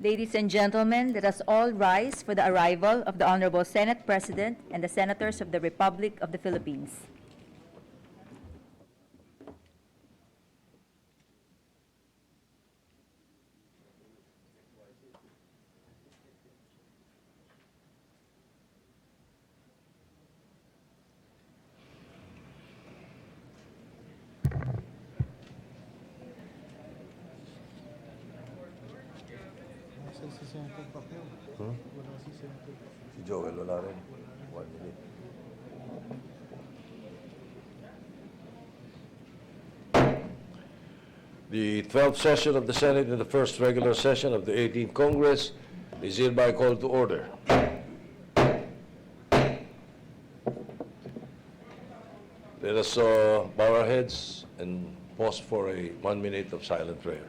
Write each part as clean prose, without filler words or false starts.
Ladies and gentlemen, let us all rise for the arrival of the Honorable Senate President and the Senators of the Republic of the Philippines. Si Joel, wala rin. 1 minute. The 12th session of the Senate in the first regular session of the 18th Congress is hereby called to order. Let us bow our heads and pause for a 1 minute of silent prayer.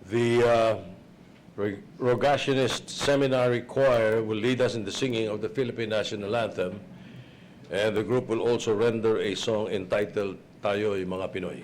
The Rogationist Seminary Choir will lead us in the singing of the Philippine National Anthem, and the group will also render a song entitled Tayo'y Mga Pinoy.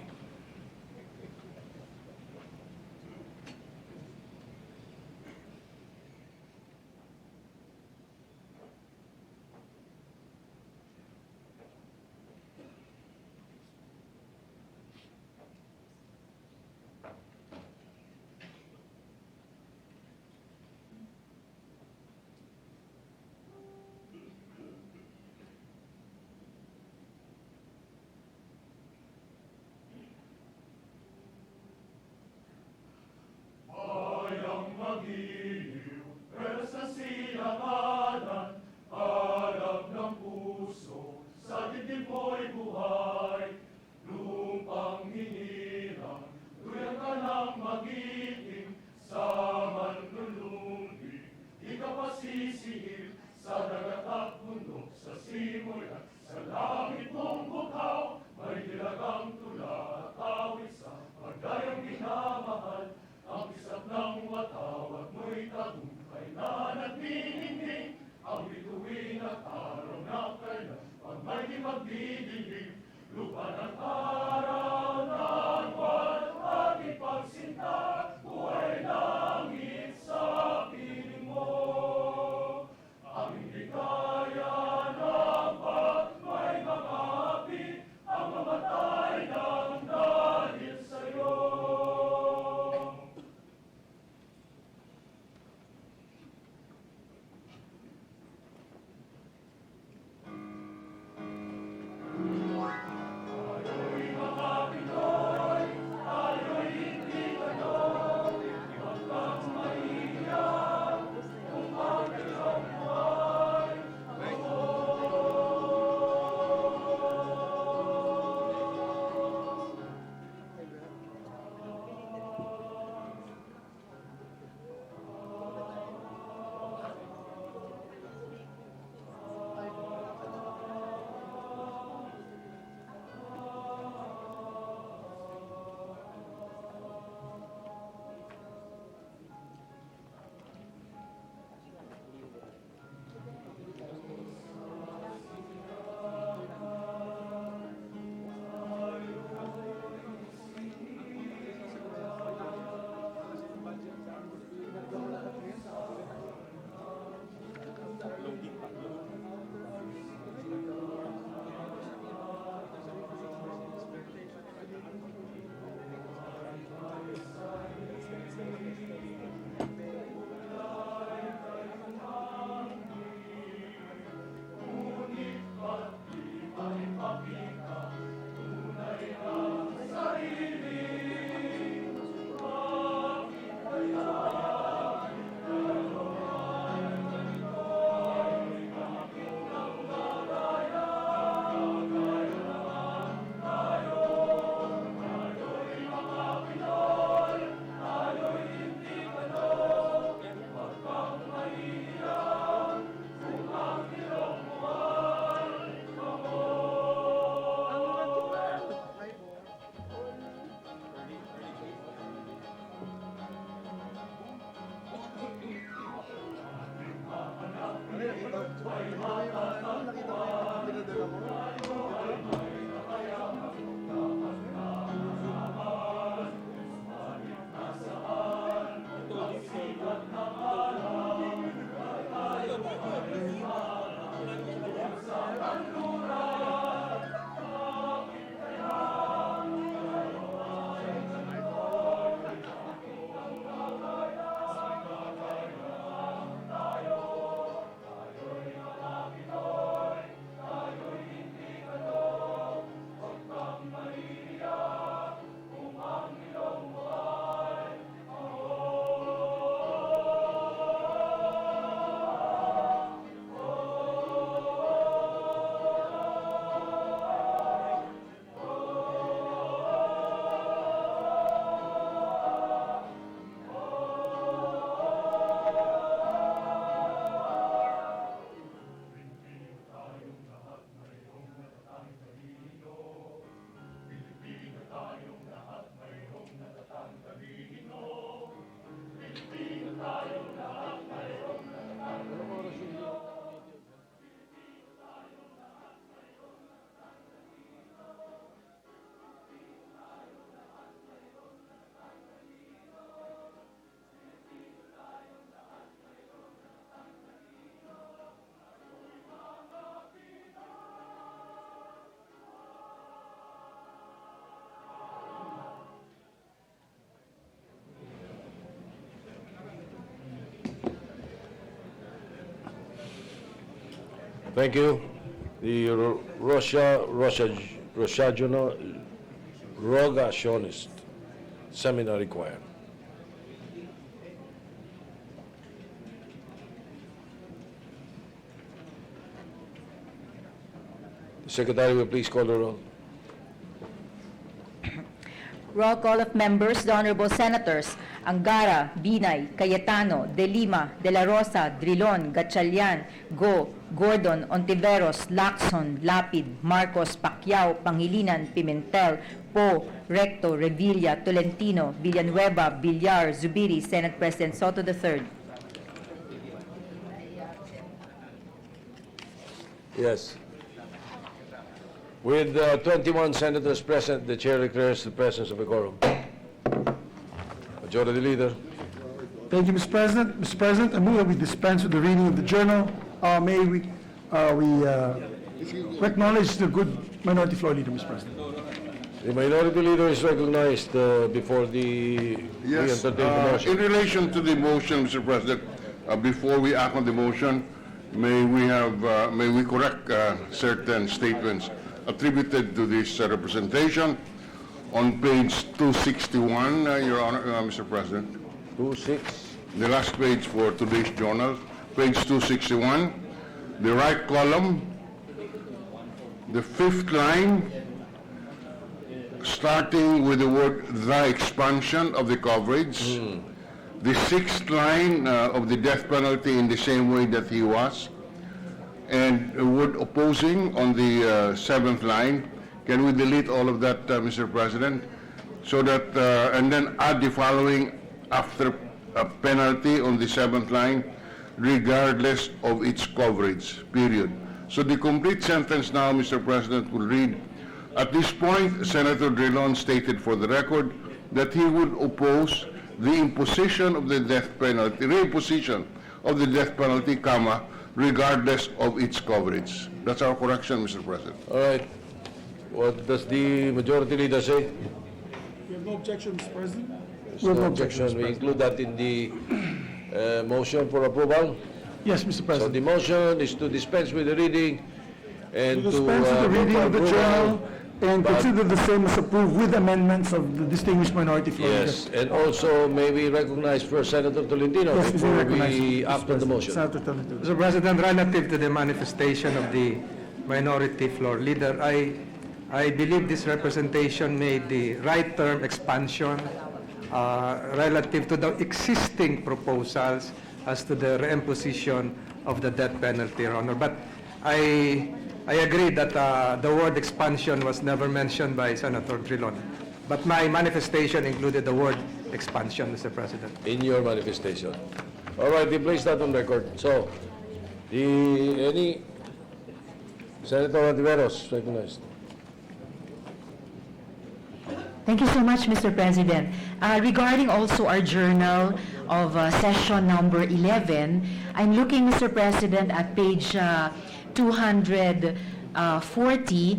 Thank you. The Rogationist Seminary Choir. The Secretary will please call the roll. Roll call of members, the Honorable Senators Angara, Binay, Cayetano, De Lima, De La Rosa, Drilon, Gatchalian, Go, Gordon, Ontiveros, Lacson, Lapid, Marcos, Pacquiao, Pangilinan, Pimentel, Po, Recto, Revilla, Tolentino, Villanueva, Villar, Zubiri, Senate President Soto III. Yes. With 21 senators present, the chair declares the presence of a quorum. Majority Leader. Thank you, Mr. President. Mr. President, I move that we dispense with the reading of the journal. May we acknowledge the good minority floor leader, Mr. President. The minority leader is recognized before the Yes, entertain the motion. in relation to the motion, Mr. President, before we act on the motion, may we correct certain statements attributed to this representation on page 261, Your Honor, Mr. President. 26. The last page for today's journal, page 261, the right column, the fifth line, starting with the word "the expansion of the coverage," the sixth line of the death penalty in the same way that he was, and a word "opposing" on the seventh line. Can we delete all of that, Mr. President? So that, and then add the following after a penalty on the seventh line, regardless of its coverage, period. So the complete sentence now, Mr. President, will read, at this point, Senator Drilon stated for the record that he would oppose the imposition of the death penalty, reimposition of the death penalty, comma, regardless of its coverage. That's our correction, Mr. President. All right. What does the majority leader say? You have no objection, Mr. President? There's no objection. We include that in the motion for approval. Yes, Mr. So President. the motion is to dispense with the reading and To to dispense with the reading of the approve. journal and but- consider the same as approved with amendments of the distinguished minority floor leader. Yes, and also may we recognize first Senator Tolentino Yes, before recognize we Mr. act on the President. motion. Senator Tolentino. Mr. President, relative to the manifestation of the minority floor leader, I believe this representation made the right term expansion relative to the existing proposals as to the reimposition of the death penalty, Your Honor. But I agree that the word expansion was never mentioned by Senator Drilon. But my manifestation included the word expansion, Mr. President. In your manifestation. All right, we place that on record. So, any Senator Ontiveros recognized. Thank you so much, Mr. President. Regarding also our journal of session number 11, I'm looking, Mr. President, at page 240,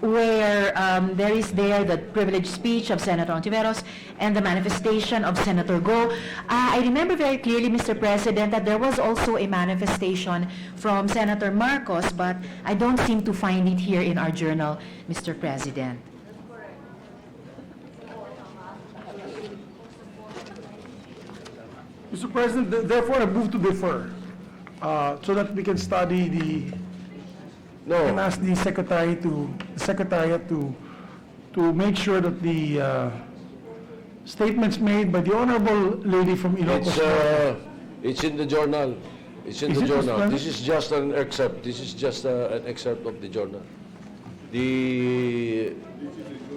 where there is the privileged speech of Senator Ontiveros and the manifestation of Senator Go. I remember very clearly, Mr. President, that there was also a manifestation from Senator Marcos, but I don't seem to find it here in our journal, Mr. President. Mr. President, therefore I move to defer so that we can study and No, ask the Secretariat to make sure that the statements made by the Honorable Lady from Ilocos Norte. it's in the journal. It's in Is the it, Mr. journal. President? This is just an excerpt. This is just an excerpt of the journal. The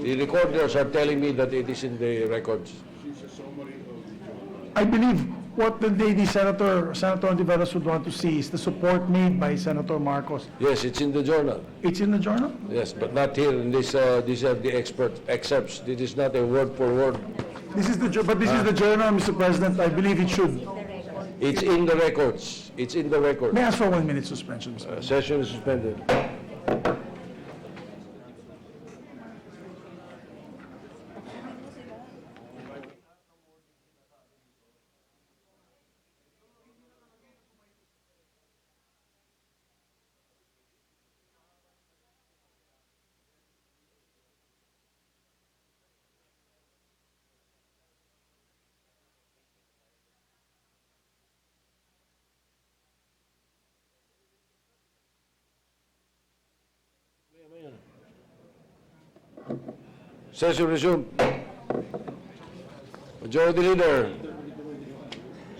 recorders are telling me that it is in the records. I believe what the lady Senator Ontiveros would want to see is the support made by Senator Marcos. Yes, it's in the journal. It's in the journal? Yes, but not here in this. These are the excerpts. This is not a word for word. This is the journal, Mr. President. I believe it should. It's in the records. It's in the record. May I ask for 1 minute suspension, Mr. President? Session is suspended. Session resumed. Majority Leader,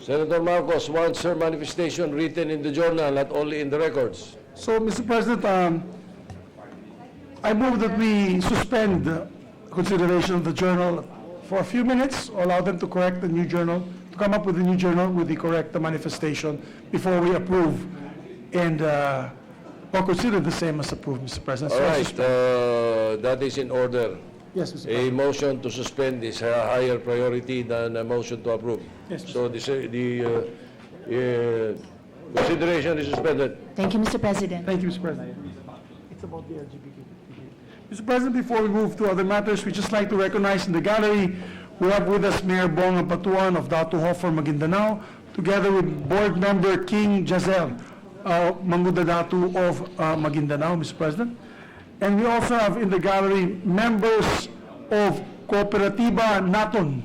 Senator Marcos wants her manifestation written in the journal, not only in the records. So, Mr. President, I move that we suspend consideration of the journal for a few minutes, allow them to correct the new journal, to come up with a new journal with the correct manifestation before we approve and, or consider the same as approved, Mr. President. All So I right, suspend. that is in order. Yes, Mr. A President. motion to suspend is a higher priority than a motion to approve. Yes, Mr. So consideration is suspended. Thank you, Mr. President. Thank you, Mr. President. It's about the LGBT. Mr. President, before we move to other matters, we'd just like to recognize in the gallery, we have with us Mayor Bong Patuan of Datu Hofer, Maguindanao, together with Board Member King Jazel, Mangudadatu of Maguindanao, Mr. President. And we also have in the gallery members of Cooperativa Naton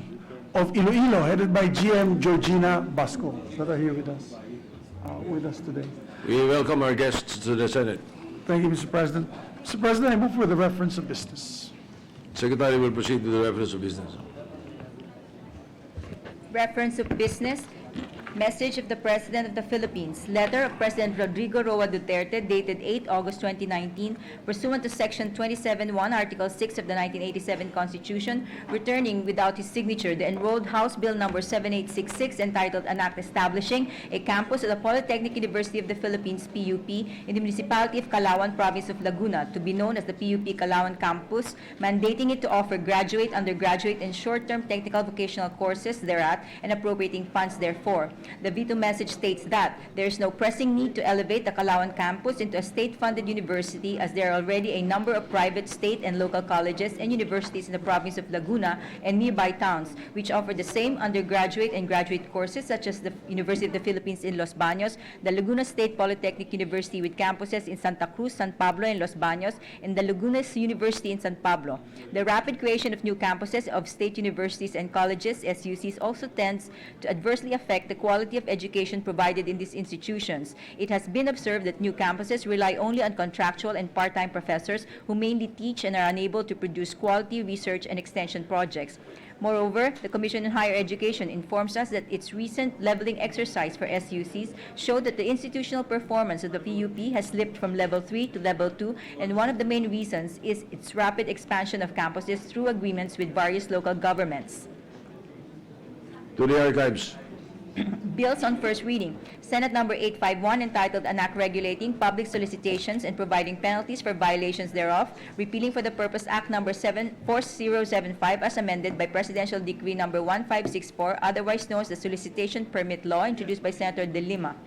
of Iloilo, headed by GM Georgina Basco, that are here with us today. We welcome our guests to the Senate. Thank you, Mr. President. Mr. President, I move for the reference of business. Secretary will proceed with the reference of business. Reference of business. Message of the President of the Philippines. Letter of President Rodrigo Roa Duterte dated 8 August 2019, pursuant to Section 27(1), Article 6 of the 1987 Constitution, returning without his signature the enrolled House Bill number 7866 entitled An Act Establishing a Campus at the Polytechnic University of the Philippines, PUP, in the municipality of Calauan, province of Laguna, to be known as the PUP Calauan Campus, mandating it to offer graduate, undergraduate, and short-term technical vocational courses thereat, and appropriating funds therefor. The veto message states that there is no pressing need to elevate the Calauan campus into a state-funded university, as there are already a number of private, state, and local colleges and universities in the province of Laguna and nearby towns which offer the same undergraduate and graduate courses, such as the University of the Philippines in Los Baños, the Laguna State Polytechnic University with campuses in Santa Cruz, San Pablo, and Los Baños, and the Laguna University in San Pablo. The rapid creation of new campuses of state universities and colleges, SUCs, also tends to adversely affect the quality of education provided in these institutions. It has been observed that new campuses rely only on contractual and part-time professors who mainly teach and are unable to produce quality research and extension projects. Moreover, the Commission on Higher Education informs us that its recent leveling exercise for SUCs showed that the institutional performance of the PUP has slipped from level 3 to level 2, and one of the main reasons is its rapid expansion of campuses through agreements with various local governments. To the archives. Bills on first reading. Senate number 851 entitled An Act Regulating Public Solicitations and Providing Penalties for Violations thereof, repealing for the purpose Act number 4075 as amended by Presidential Decree number 1564, otherwise known as the Solicitation Permit Law, introduced by Senator De Lima.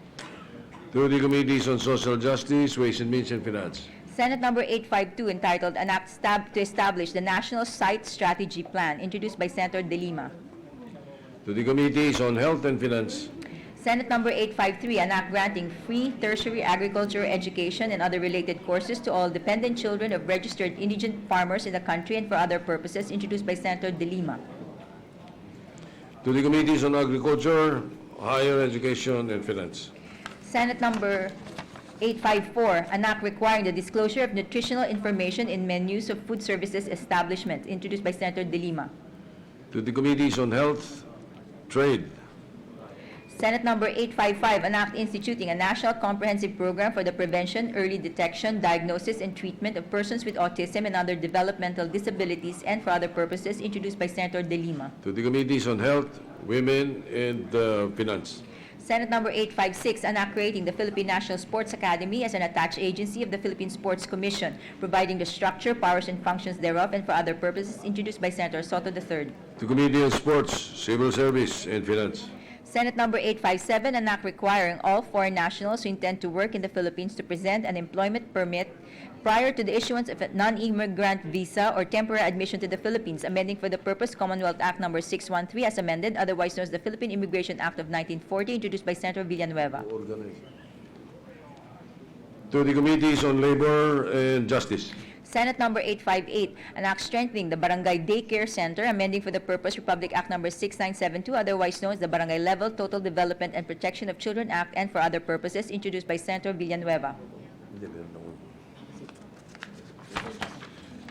To the Committees on Social Justice, Ways and Means, and Finance. Senate number 852 entitled An Act to Establish the National Site Strategy Plan, introduced by Senator De Lima. To the Committees on Health and Finance. Senate number 853, an act granting free tertiary agriculture education and other related courses to all dependent children of registered indigent farmers in the country and for other purposes, introduced by Senator De Lima. To the Committees on Agriculture, Higher Education, and Finance. Senate number 854, an act requiring the disclosure of nutritional information in menus of food services establishments, introduced by Senator De Lima. To the Committees on Health, Trade. Senate number 855, an act instituting a national comprehensive program for the prevention, early detection, diagnosis, and treatment of persons with autism and other developmental disabilities and for other purposes, introduced by Senator De Lima. To the Committees on Health, Women, and Finance. Senate number 856, an act creating the Philippine National Sports Academy as an attached agency of the Philippine Sports Commission, providing the structure, powers, and functions thereof and for other purposes, introduced by Senator Soto III. To Committee on Sports, Civil Service, and Finance. Senate number 857, an act requiring all foreign nationals who intend to work in the Philippines to present an employment permit prior to the issuance of a non-immigrant visa or temporary admission to the Philippines, amending for the purpose Commonwealth Act number 613 as amended, otherwise known as the Philippine Immigration Act of 1940, introduced by Senator Villanueva. To the Committees on Labor and Justice. Senate number 858, an act strengthening the Barangay Daycare Center, amending for the purpose Republic Act number 6972, otherwise known as the Barangay Level Total Development and Protection of Children Act, and for other purposes, introduced by Senator Villanueva.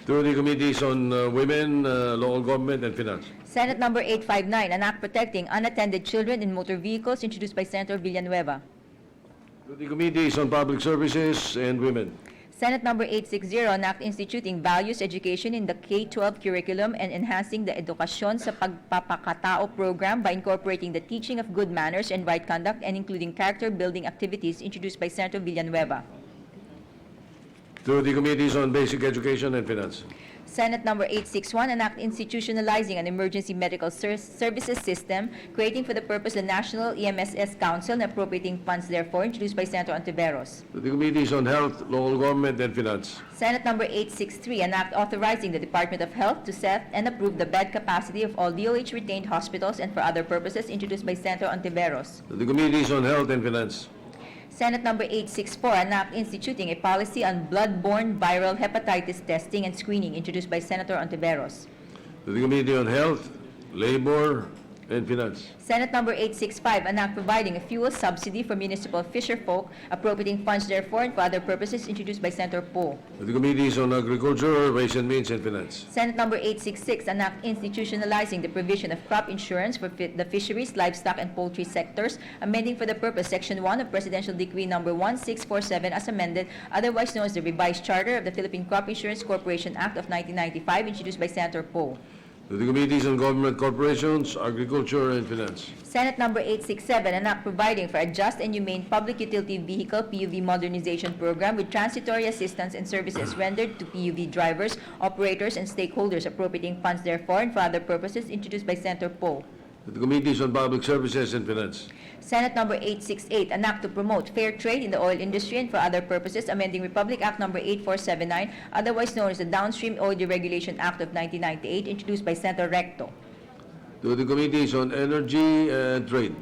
To To the Committees on Women, Local Government, and Finance. Senate Number 859, an act protecting unattended children in motor vehicles, introduced by Senator Villanueva. To the Committees on Public Services and Women. Senate Number 860, an act instituting values education in the K-12 curriculum and enhancing the Edukasyon sa Pagpapakatao program by incorporating the teaching of good manners and right conduct and including character-building activities, introduced by Senator Villanueva. To the Committees on Basic Education and Finance. Senate Number 861, an act institutionalizing an emergency medical services system, creating for the purpose the National EMSS Council and appropriating funds therefore, introduced by Senator Ontiveros. To the Committees on Health, Local Government, and Finance. Senate Number 863, an act authorizing the Department of Health to set and approve the bed capacity of all DOH-retained hospitals and for other purposes, introduced by Senator Ontiveros. To the Committees on Health and Finance. Senate Number 864, an act instituting a policy on blood-borne viral hepatitis testing and screening, introduced by Senator Ontiveros. To the Committee on Health, Labor, and Finance. Senate Number 865, an act providing a fuel subsidy for municipal fisherfolk, appropriating funds therefore and for other purposes, introduced by Senator Poe. To the Committees on Agriculture, Ways and Means, and Finance. Senate Number 866, an act institutionalizing the provision of crop insurance for the fisheries, livestock, and poultry sectors, amending for the purpose Section 1 of Presidential Decree Number 1647 as amended, otherwise known as the revised charter of the Philippine Crop Insurance Corporation Act of 1995, introduced by Senator Poe. To the Committees on Government Corporations, Agriculture, and Finance. Senate Number 867, an act providing for a just and humane public utility vehicle PUV modernization program with transitory assistance and services rendered to PUV drivers, operators, and stakeholders, appropriating funds therefore and for other purposes, introduced by Senator Poe. To the Committees on Public Services and Finance. Senate Number 868, an act to promote fair trade in the oil industry and for other purposes, amending Republic Act Number 8479, otherwise known as the Downstream Oil Deregulation Act of 1998, introduced by Senator Recto. To the Committees on Energy and Trade.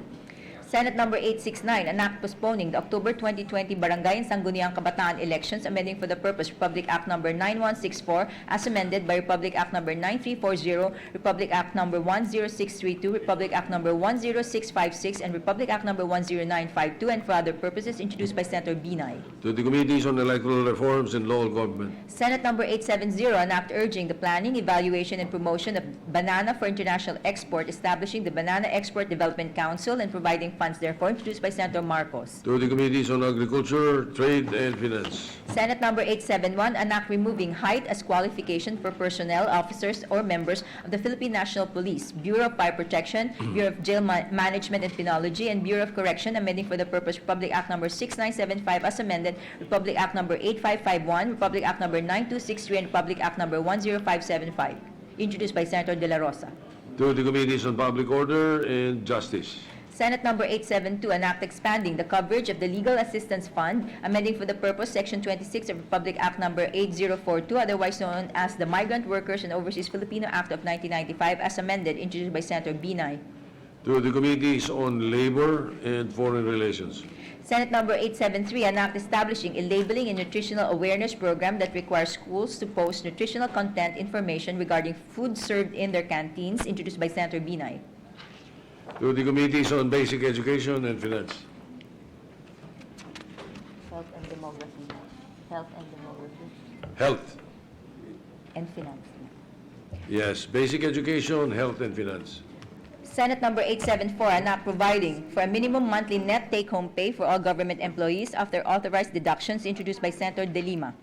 Senate Number 869, an act postponing the October 2020 Barangay and Sangguniang Kabataan elections, amending for the purpose Republic Act Number 9164 as amended by Republic Act Number 9340, Republic Act Number 10632, Republic Act Number 10656, and Republic Act Number 10952, and for other purposes, introduced by Senator Binay. To the Committees on Electoral Reforms and Local Government. Senate Number 870, an act urging the planning, evaluation, and promotion of banana for international export, establishing the Banana Export Development Council, and providing funds therefore, introduced by Senator Marcos. To the Committees on Agriculture, Trade, and Finance. Senate Number 871, an act removing height as qualification for personnel, officers, or members of the Philippine National Police, Bureau of Fire Protection, Bureau of Jail Management and Penology, and Bureau of Correction, amending for the purpose Republic Act Number 6975 as amended, Republic Act Number 8551, Republic Act Number 9263, and Republic Act Number 10575, introduced by Senator De La Rosa. To the Committees on Public Order and Justice. Senate Number 872, an act expanding the coverage of the Legal Assistance Fund, amending for the purpose Section 26 of Republic Act Number 8042, otherwise known as the Migrant Workers and Overseas Filipino Act of 1995, as amended, introduced by Senator Binay. To the Committees on Labor and Foreign Relations. Senate Number 873, an act establishing a labeling and nutritional awareness program that requires schools to post nutritional content information regarding food served in their canteens, introduced by Senator Binay. To the Committees on Basic Education and Finance. Health and Demography. Health and Demography. Health. And Finance. Yes, Basic Education, Health, and Finance. Senate Number 874, an act providing for a minimum monthly net take-home pay for all government employees after authorized deductions, introduced by Senator De Lima.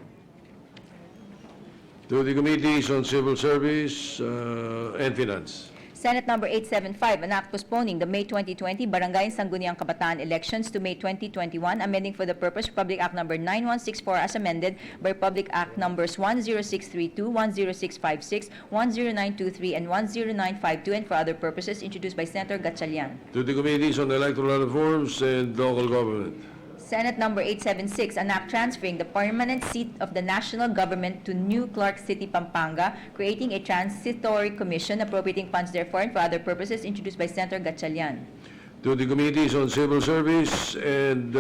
To the Committees on Civil Service and Finance. Senate Number 875, an act postponing the May 2020 Barangay and Sangguniang Kabataan elections to May 2021, amending for the purpose Republic Act Number 9164 as amended by Republic Act Numbers 10632, 10656, 10923, and 10952, and for other purposes, introduced by Senator Gatchalian. To the Committees on Electoral Reforms and Local Government. Senate Number 876, an act transferring the permanent seat of the national government to New Clark City, Pampanga, creating a transitory commission, appropriating funds therefore and for other purposes, introduced by Senator Gatchalian. To the Committees on Civil Service and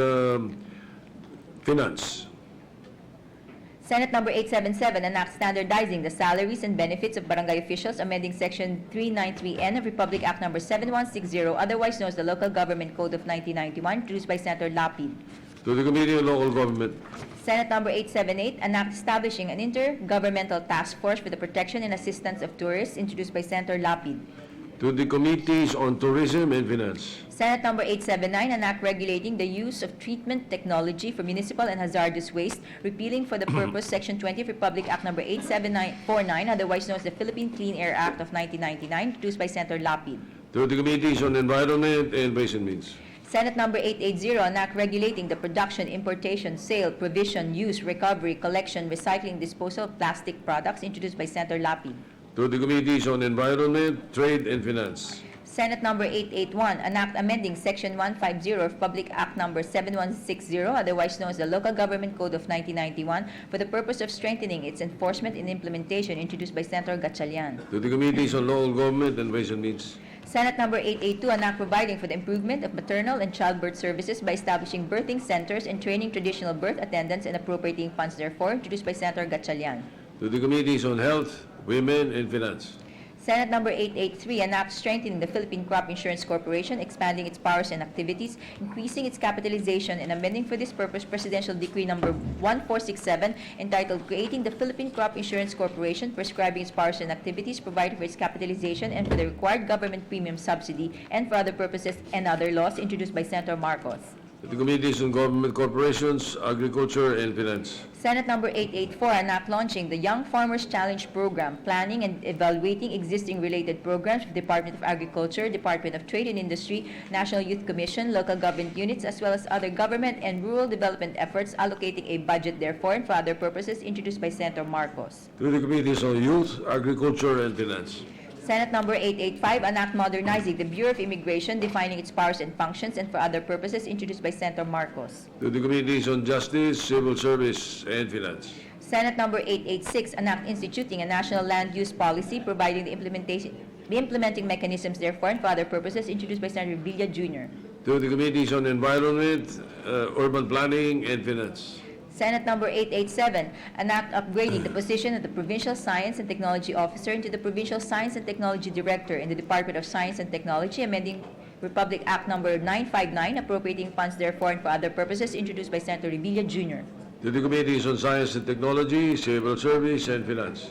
Finance. Senate Number 877, an act standardizing the salaries and benefits of barangay officials, amending Section 393N of Republic Act Number 7160, otherwise known as the Local Government Code of 1991, introduced by Senator Lapid. To the Committee on Local Government. Senate Number 878, an act establishing an intergovernmental task force for the protection and assistance of tourists, introduced by Senator Lapid. To the Committees on Tourism and Finance. Senate Number 879, an act regulating the use of treatment technology for municipal and hazardous waste, repealing for the purpose Section 20 of Republic Act Number 87949, otherwise known as the Philippine Clean Air Act of 1999, introduced by Senator Lapid. To the Committees on Environment and Ways and Means. Senate Number 880, an act regulating the production, importation, sale, provision, use, recovery, collection, recycling, disposal of plastic products, introduced by Senator Lapid. To the Committees on Environment, Trade and Finance. Senate Number 881, an act amending Section 150 of Public Act Number 7160, otherwise known as the Local Government Code of 1991, for the purpose of strengthening its enforcement and implementation, introduced by Senator Gatchalian. To the Committees on Local Government and Ways and Means. Senate Number 882, an act providing for the improvement of maternal and childbirth services by establishing birthing centers and training traditional birth attendants and appropriating funds therefore, introduced by Senator Gatchalian. To the Committees on Health, Women and Finance. Senate Number 883, an act strengthening the Philippine Crop Insurance Corporation, expanding its powers and activities, increasing its capitalization, and amending for this purpose Presidential Decree Number 1467, entitled Creating the Philippine Crop Insurance Corporation, prescribing its powers and activities, providing for its capitalization and for the required government premium subsidy, and for other purposes and other laws, introduced by Senator Marcos. To the Committees on Government Corporations, Agriculture and Finance. Senate Number 884, an act launching the Young Farmers Challenge Program, planning and evaluating existing related programs with Department of Agriculture, Department of Trade and Industry, National Youth Commission, local government units, as well as other government and rural development efforts, allocating a budget therefore and for other purposes, introduced by Senator Marcos. To the Committees on Youth, Agriculture and Finance. Senate Number 885, an act modernizing the Bureau of Immigration, defining its powers and functions, and for other purposes, introduced by Senator Marcos. To the Committees on Justice, Civil Service and Finance. Senate Number 886, an act instituting a national land use policy, providing the implementing mechanisms therefore and for other purposes, introduced by Senator Villa Jr. To the Committees on Environment, Urban Planning and Finance. Senate Number 887, an act upgrading the position of the Provincial Science and Technology Officer into the Provincial Science and Technology Director in the Department of Science and Technology, amending Republic Act Number 959, appropriating funds therefore and for other purposes, introduced by Senator Revilla Jr. To the Committees on Science and Technology, Civil Service and Finance.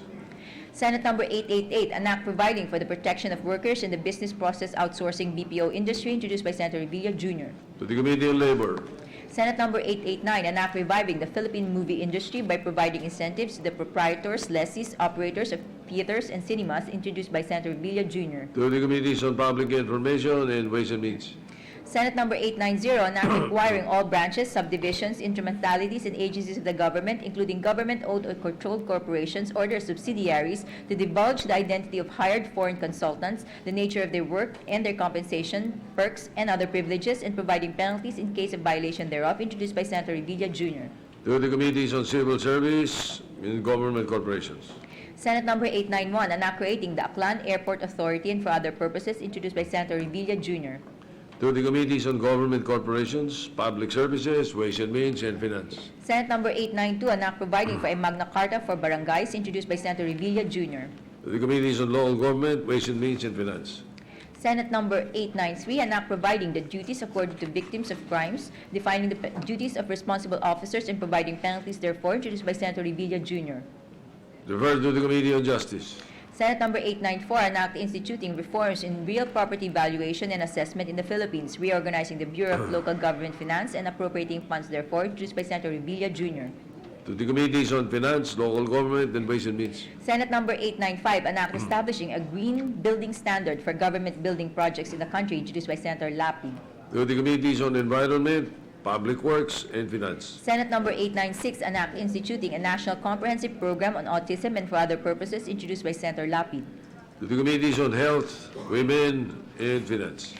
Senate Number 888, an act providing for the protection of workers in the business process outsourcing BPO industry, introduced by Senator Revilla Jr. To the Committee on Labor. Senate Number 889, an act reviving the Philippine movie industry by providing incentives to the proprietors, lessees, operators of theaters and cinemas, introduced by Senator Villa Jr. To the Committees on Public Information and Ways and Means. Senate Number 890, an act requiring all branches, subdivisions, instrumentalities, and agencies of the government, including government-owned or controlled corporations or their subsidiaries, to divulge the identity of hired foreign consultants, the nature of their work, and their compensation, perks, and other privileges, and providing penalties in case of violation thereof, introduced by Senator Revilla Jr. To the Committees on Civil Service and Government Corporations. Senate Number 891, an act creating the Aklan Airport Authority and for other purposes, introduced by Senator Revilla Jr. To the Committees on Government Corporations, Public Services, Ways and Means, and Finance. Senate Number 892, an act providing for a Magna Carta for barangays, introduced by Senator Revilla Jr. To the Committees on Local Government, Ways and Means, and Finance. Senate Number 893, an act providing the duties accorded to victims of crimes, defining the duties of responsible officers and providing penalties therefore, introduced by Senator Revilla Jr. Referred to the Committee on Justice. Senate Number 894, an act instituting reforms in real property valuation and assessment in the Philippines, reorganizing the Bureau of Local Government Finance and appropriating funds therefore, introduced by Senator Revilla Jr. To the Committees on Finance, Local Government, and Ways and Means. Senate Number 895, an act establishing a green building standard for government building projects in the country, introduced by Senator Lapid. To the Committees on Environment, Public Works, and Finance. Senate Number 896, an act instituting a national comprehensive program on autism and for other purposes, introduced by Senator Lapid. To the Committees on Health, Women, and Finance.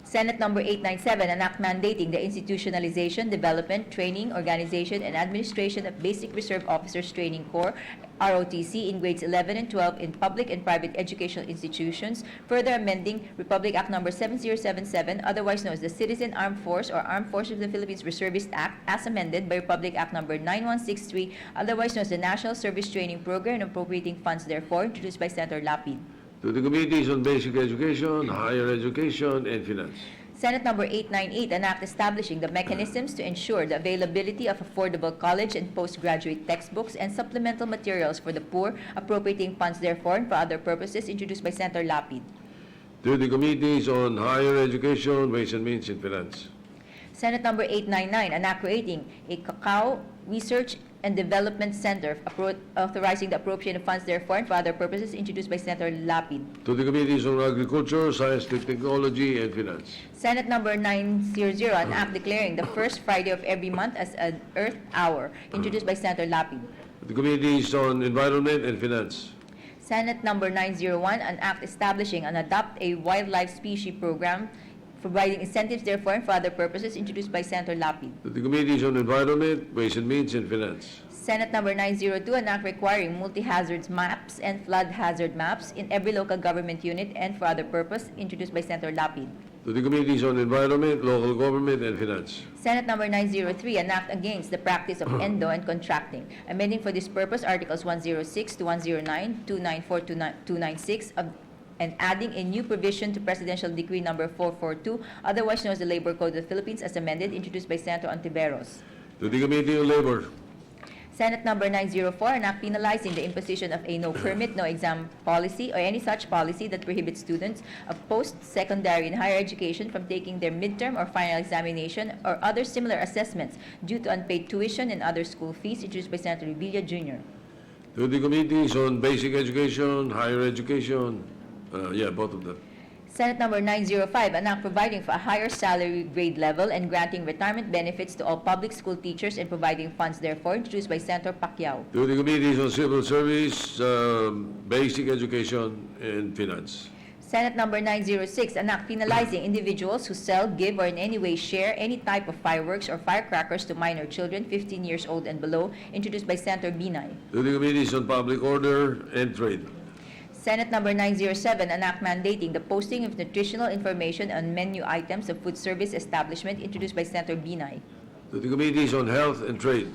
Senate Number 897, an act mandating the institutionalization, development, training, organization, and administration of Basic Reserve Officers Training Corps, ROTC, in grades 11 and 12 in public and private educational institutions, further amending Republic Act Number 7077, otherwise known as the Citizen Armed Force or Armed Forces of the Philippines Reservist Act, as amended by Republic Act Number 9163, otherwise known as the National Service Training Program, and appropriating funds therefore, introduced by Senator Lapid. To the Committees on Basic Education, Higher Education, and Finance. Senate Number 898, an act establishing the mechanisms to ensure the availability of affordable college and postgraduate textbooks and supplemental materials for the poor, appropriating funds therefore and for other purposes, introduced by Senator Lapid. To the Committees on Higher Education, Ways and Means, and Finance. Senate Number 899, an act creating a Cacao Research and Development Center, authorizing the appropriation of funds therefore and for other purposes, introduced by Senator Lapid. To the Committees on Agriculture, Science, Technology, and Finance. Senate Number 900, an act declaring the first Friday of every month as an Earth Hour, introduced by Senator Lapid. To the Committees on Environment and Finance. Senate Number 901, an act establishing an Adopt a Wildlife Species Program, providing incentives therefore and for other purposes, introduced by Senator Lapid. To the Committees on Environment, Ways and Means, and Finance. Senate Number 902, an act requiring multi-hazards maps and flood hazard maps in every local government unit and for other purpose, introduced by Senator Lapid. To the Committees on Environment, Local Government, and Finance. Senate Number 903, an act against the practice of endo and contracting, amending for this purpose Articles 106 to 109, 294 to 296 of and adding a new provision to Presidential Decree Number 442, otherwise known as the Labor Code of the Philippines, as amended, introduced by Senator Ontiveros. To the Committee on Labor. Senate Number 904, an act penalizing the imposition of a no permit, no exam policy or any such policy that prohibits students of post-secondary and higher education from taking their midterm or final examination or other similar assessments due to unpaid tuition and other school fees, introduced by Senator Revilla Jr. To the Committees on Basic Education, Higher Education, both of them. Senate Number 905, an act providing for a higher salary grade level and granting retirement benefits to all public school teachers and providing funds therefore, introduced by Senator Pacquiao. To the Committees on Civil Service, Basic Education, and Finance. Senate Number 906, an act penalizing individuals who sell, give, or in any way share any type of fireworks or firecrackers to minor children 15 years old and below, introduced by Senator Binay. To the Committees on Public Order and Trade. Senate Number 907, an act mandating the posting of nutritional information on menu items of food service establishment, introduced by Senator Binay. To the Committees on Health and Trade.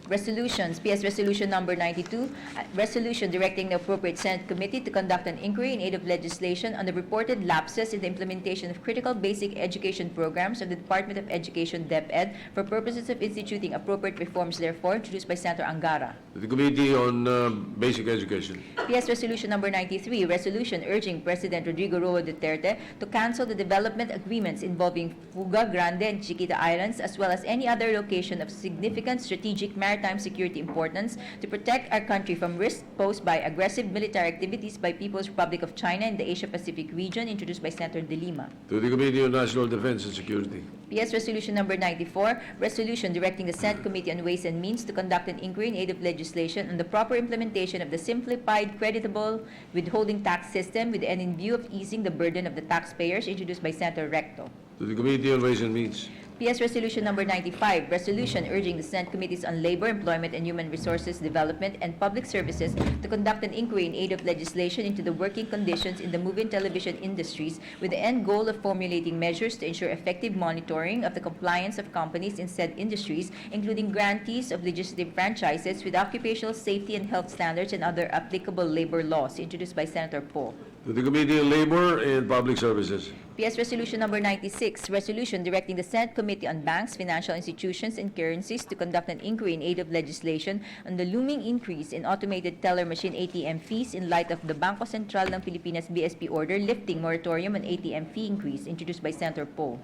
Resolutions, PS Resolution Number 92, resolution directing the appropriate Senate committee to conduct an inquiry in aid of legislation on the reported lapses in the implementation of critical basic education programs of the Department of Education DepEd for purposes of instituting appropriate reforms therefore, introduced by Senator Angara. To the Committee on Basic Education. PS Resolution Number 93, resolution urging President Rodrigo Roa Duterte to cancel the development agreements involving Fuga, Grande, and Chiquita Islands, as well as any other location of significant strategic maritime security importance to protect our country from risks posed by aggressive military activities by People's Republic of China in the Asia-Pacific region, introduced by Senator De Lima. To the Committee on National Defense and Security. PS Resolution Number 94, resolution directing the Senate Committee on Ways and Means to conduct an inquiry in aid of legislation on the proper implementation of the simplified creditable withholding tax system with and in view of easing the burden of the taxpayers, introduced by Senator Recto. To the Committee on Ways and Means. PS Resolution Number 95, resolution urging the Senate Committees on Labor, Employment and Human Resources Development and Public Services to conduct an inquiry in aid of legislation into the working conditions in the movie and television industries with the end goal of formulating measures to ensure effective monitoring of the compliance of companies in said industries, including grantees of legislative franchises with occupational safety and health standards and other applicable labor laws, introduced by Senator Poe. To the Committee on Labor and Public Services. PS Resolution Number 96, resolution directing the Senate Committee on Banks, Financial Institutions, and Currencies to conduct an inquiry in aid of legislation on the looming increase in automated teller machine ATM fees in light of the Bangko Sentral ng Pilipinas BSP order lifting moratorium on ATM fee increase, introduced by Senator Poe.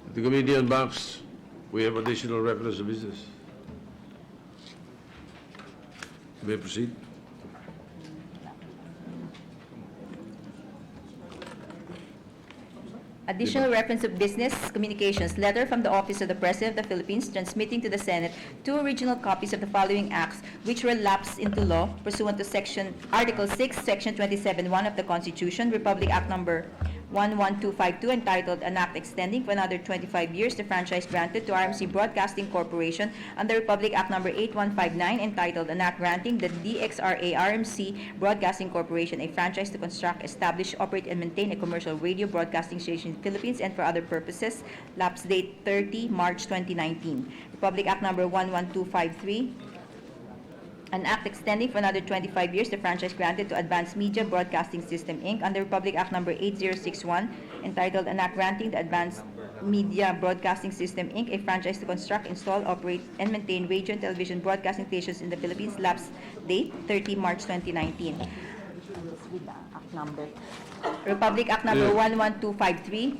To the Committee on Banks, we have additional reference of business. You may proceed. Additional reference of business communications, letter from the Office of the President of the Philippines transmitting to the Senate 2 original copies of the following acts which were lapsed into law pursuant to Article 6, Section 27(1) of the Constitution, Republic Act Number 11252, entitled An Act Extending for Another 25 Years the Franchise Granted to RMC Broadcasting Corporation under Republic Act Number 8159, entitled An Act Granting the DXRA RMC Broadcasting Corporation a franchise to construct, establish, operate, and maintain a commercial radio broadcasting station in the Philippines and for other purposes, lapse date 30 March 2019. Republic Act Number 11253, an act extending for another 25 years the franchise granted to Advanced Media Broadcasting System, Inc. under Republic Act Number 8061, entitled An Act Granting the Advanced Media Broadcasting System, Inc., a franchise to construct, install, operate, and maintain radio and television broadcasting stations in the Philippines. Lapse date, 30 March 2019. With the Act number. Republic Act number 11253.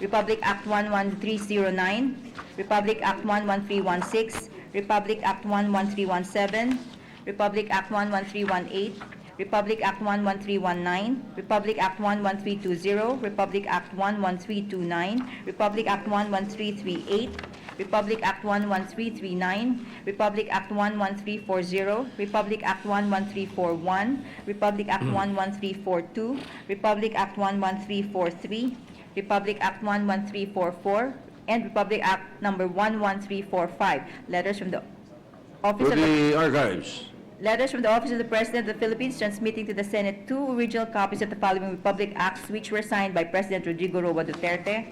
Republic Act 11309. Republic Act 11316. Republic Act 11317. Republic Act 11318. Republic Act 11319, Republic Act 11320, Republic Act 11329, Republic Act 11338, Republic Act 11339, Republic Act 11340, Republic Act 11341, Republic Act 11342, Republic Act 11343, Republic Act 11344, and Republic Act number 11345. Letters from the Office To of the the archives. Letters from the Office of the President of the Philippines transmitting to the Senate 2 original copies of the following Republic Acts which were signed by President Rodrigo Roa Duterte.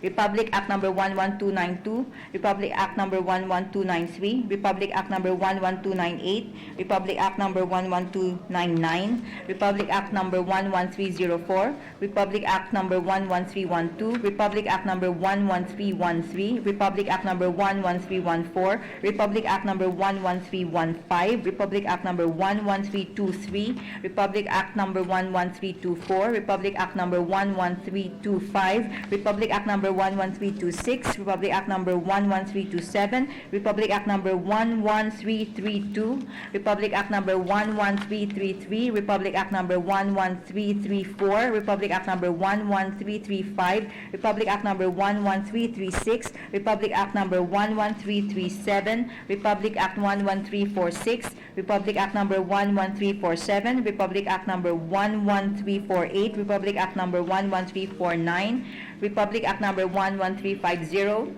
Republic Act number 11292, Republic Act number 11293, Republic Act number 11298, Republic Act number 11299, Republic Act number 11304, Republic Act number 11312, Republic Act number 11313, Republic Act number 11314, Republic Act number 11315, Republic Act number 11323, Republic Act number 11324, Republic Act number 11325, Republic Act number 11326, Republic Act number 11327, Republic Act number 11332, Republic Act number 11333, Republic Act number 11334, Republic Act number 11335, Republic Act number 11336, Republic Act number 11337, Republic Act 11346, Republic Act number 11347, Republic Act number 11348, Republic Act number 11349, Republic Act number 11350,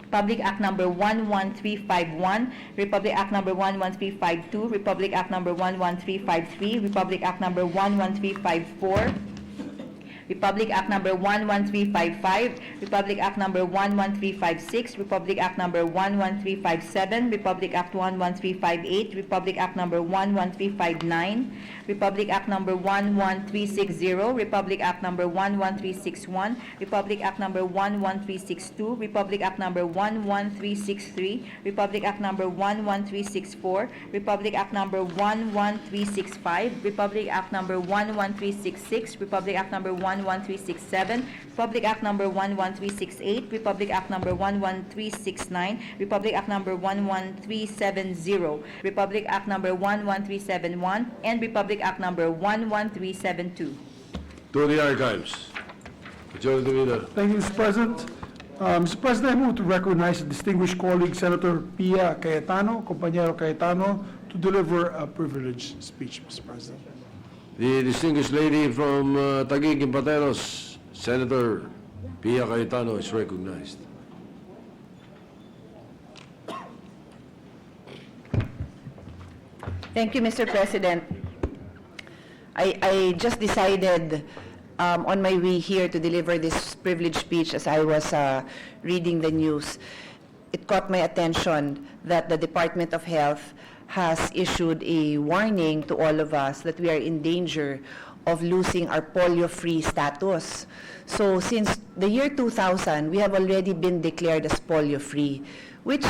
Republic Act number 11351, Republic Act number 11352, Republic Act number 11353, Republic Act number 11354, Republic Act number 11355, Republic Act number 11356, Republic Act number 11357, Republic Act 11358, Republic Act number 11359, Republic Act number 11360, Republic Act number 11361, Republic Act number 11362, Republic Act number 11363, Republic Act number 11364, Republic Act number 11365, Republic Act number 11366, Republic Act number 11367, Republic Act number 11368, Republic Act number 11369, Republic Act number 11370, Republic Act number 11371, and Republic Act number 11372. To the archives. Majority Leader. Thank you, Mr. President. Mr. President, I move to recognize the distinguished colleague, Senator Pia Cayetano, Compañero Cayetano, to deliver a privileged speech, Mr. President. The distinguished lady from Taguig and Pateros, Senator Pia Cayetano, is recognized. Thank you, Mr. President. I just decided on my way here to deliver this privileged speech as I was reading the news. It caught my attention that the Department of Health has issued a warning to all of us that we are in danger of losing our polio-free status. So since the year 2000, we have already been declared as polio-free, which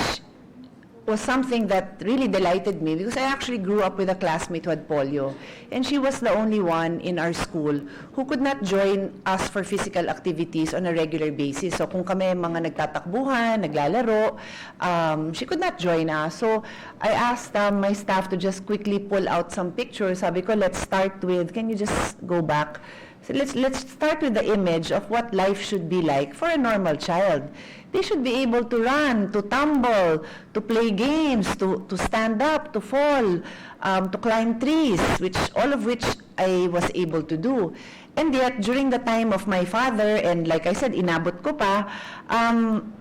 was something that really delighted me because I actually grew up with a classmate who had polio, and she was the only one in our school who could not join us for physical activities on a regular basis. So kung kami mga nagtatakbuhan, naglalaro, she could not join us. So I asked my staff to just quickly pull out some pictures. Sabi ko, let's start with, can you just go back? So let's start with the image of what life should be like for a normal child. They should be able to run, to tumble, to play games, to stand up, to fall, to climb trees, all of which I was able to do. And yet, during the time of my father, and like I said, inabot ko pa,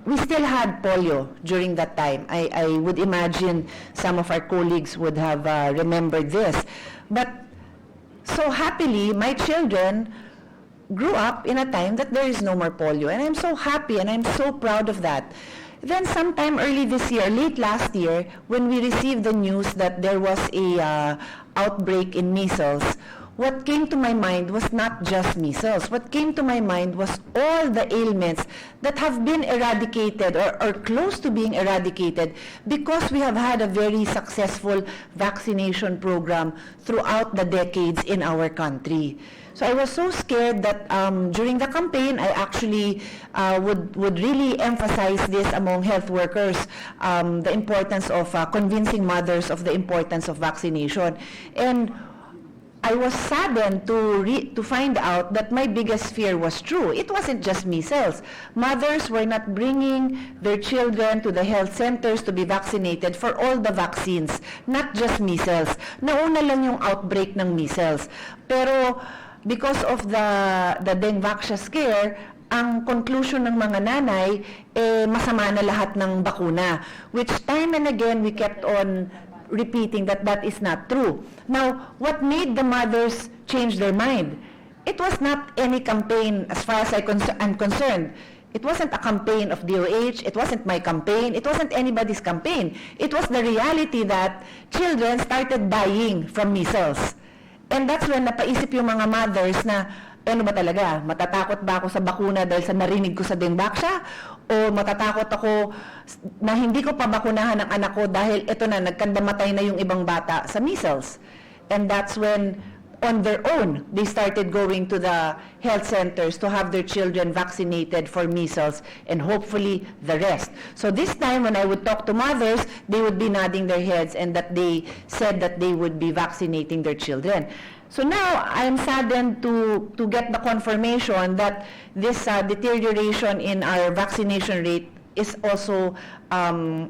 we still had polio during that time. I would imagine some of our colleagues would have remembered this. But so happily, my children grew up in a time that there is no more polio. And I'm so happy and I'm so proud of that. Then sometime early this year, late last year, when we received the news that there was a outbreak in measles, what came to my mind was not just measles. What came to my mind was all the ailments that have been eradicated or close to being eradicated because we have had a very successful vaccination program throughout the decades in our country. So I was so scared that during the campaign, I actually would really emphasize this among health workers, the importance of convincing mothers of the importance of vaccination. And I was saddened to find out that my biggest fear was true. It wasn't just measles. Mothers were not bringing their children to the health centers to be vaccinated for all the vaccines, not just measles. Nauna lang yung outbreak ng measles. Pero because of the Dengvaxia scare, ang conclusion ng mga nanay, masama na lahat ng bakuna. Which time and again, we kept on repeating that that is not true. Now, what made the mothers change their mind? It was not any campaign as far as I'm concerned. It wasn't a campaign of DOH, it wasn't my campaign, it wasn't anybody's campaign. It was the reality that children started dying from measles. And that's when napaisip yung mga mothers na, ano ba talaga, matatakot ba ako sa bakuna dahil sa narinig ko sa Dengvaxia? O matatakot ako na hindi ko pa bakunahan ang anak ko dahil ito na, nagkandamatay na yung ibang bata sa measles. And that's when, on their own, they started going to the health centers to have their children vaccinated for measles and hopefully the rest. So this time when I would talk to mothers, they would be nodding their heads and that they said that they would be vaccinating their children. So now, I'm saddened to get the confirmation that this deterioration in our vaccination rate is also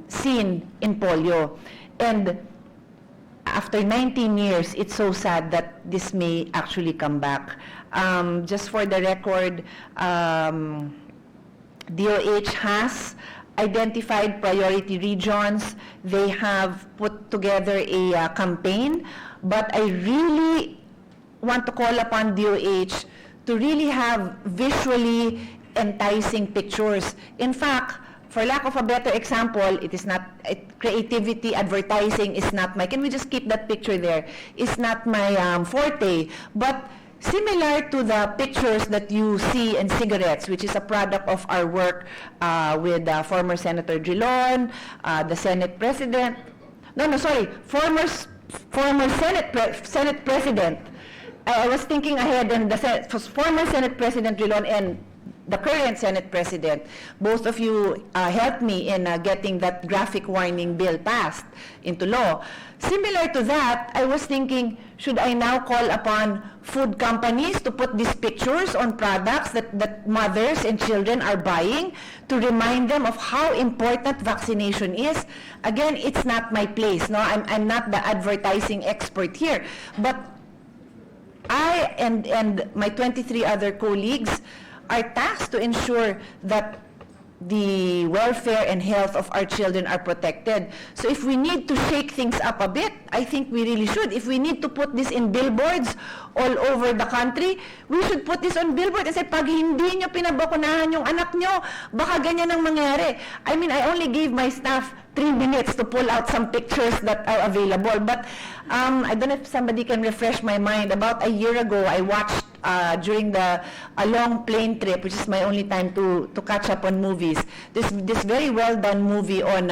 seen in polio. And after 19 years, it's so sad that this may actually come back. Just for the record, DOH has identified priority regions. They have put together a campaign, but I really want to call upon DOH to really have visually enticing pictures. In fact, for lack of a better example, it is not, creativity, advertising is not my, can we just keep that picture there? It's not my forte, but similar to the pictures that you see in cigarettes, which is a product of our work with former Senator Drilon, the Senate President, former Senate President. I was thinking ahead, and the former Senate President Drilon and the current Senate President, both of you helped me in getting that graphic warning bill passed into law. Similar to that, I was thinking, should I now call upon food companies to put these pictures on products that mothers and children are buying to remind them of how important vaccination is? Again, it's not my place. No, I'm not the advertising expert here, but I and my 23 other colleagues are tasked to ensure that the welfare and health of our children are protected. So if we need to shake things up a bit, I think we really should. If we need to put this in billboards all over the country, we should put this on billboard. Kasi pag hindi nyo pinabakunahan yung anak nyo, baka ganyan ang mangyari. I mean, I only gave my staff 3 minutes to pull out some pictures that are available. But I don't know if somebody can refresh my mind. About a year ago, I watched during a long plane trip, which is my only time to catch up on movies, this very well done movie on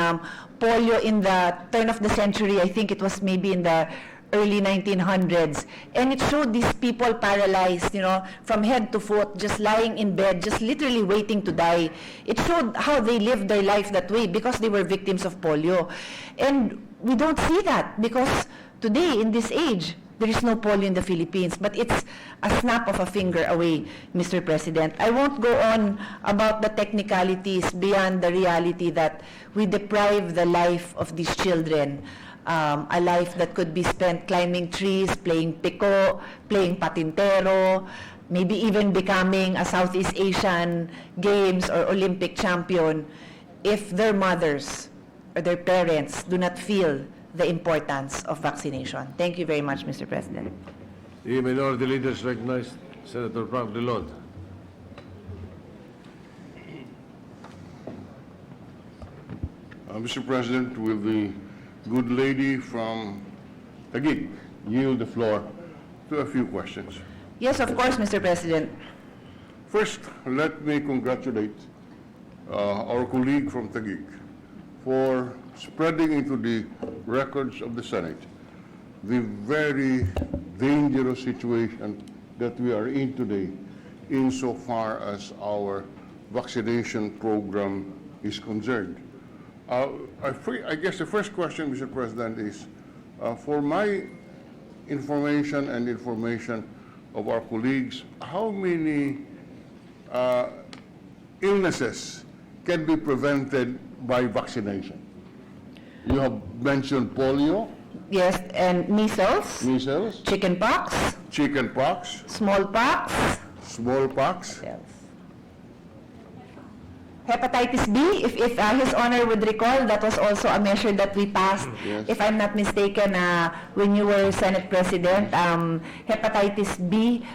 polio in the turn of the century. I think it was maybe in the early 1900s, and it showed these people paralyzed, you know, from head to foot, just lying in bed, just literally waiting to die. It showed how they lived their life that way because they were victims of polio. And we don't see that because today, in this age, there is no polio in the Philippines, but it's a snap of a finger away, Mr. President. I won't go on about the technicalities beyond the reality that we deprive the life of these children, a life that could be spent climbing trees, playing pico, playing patintero, maybe even becoming a Southeast Asian Games or Olympic champion, if their mothers or their parents do not feel the importance of vaccination. Thank you very much, Mr. President. The minority leaders recognize Senator Frank Drilon. Mr. President, will the good lady from Taguig yield the floor to a few questions. Yes, of course, Mr. President. First, let me congratulate our colleague from Taguig for spreading into the records of the Senate the very dangerous situation that we are in today insofar as our vaccination program is concerned. I guess the first question, Mr. President, is for my information and information of our colleagues, how many illnesses can be prevented by vaccination? You have mentioned polio, Yes, and measles, measles, chickenpox, chickenpox, smallpox, smallpox, hepatitis B, if His Honor would recall, that was also a measure that we passed, Yes. if I'm not mistaken, when you were Senate President. Hepatitis B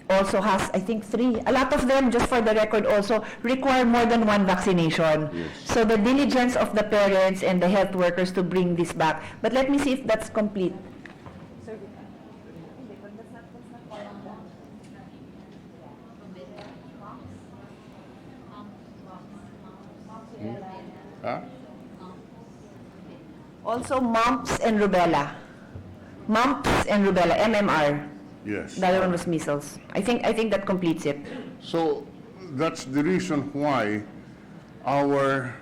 also has, I think, 3. A lot of them, just for the record also, require more than 1 vaccination. Yes. So the diligence of the parents and the health workers to bring this back. But let me see if that's complete. huh? Also, mumps and rubella. Mumps and rubella, MMR. Yes. The other one was measles. I think that completes it. So that's the reason why our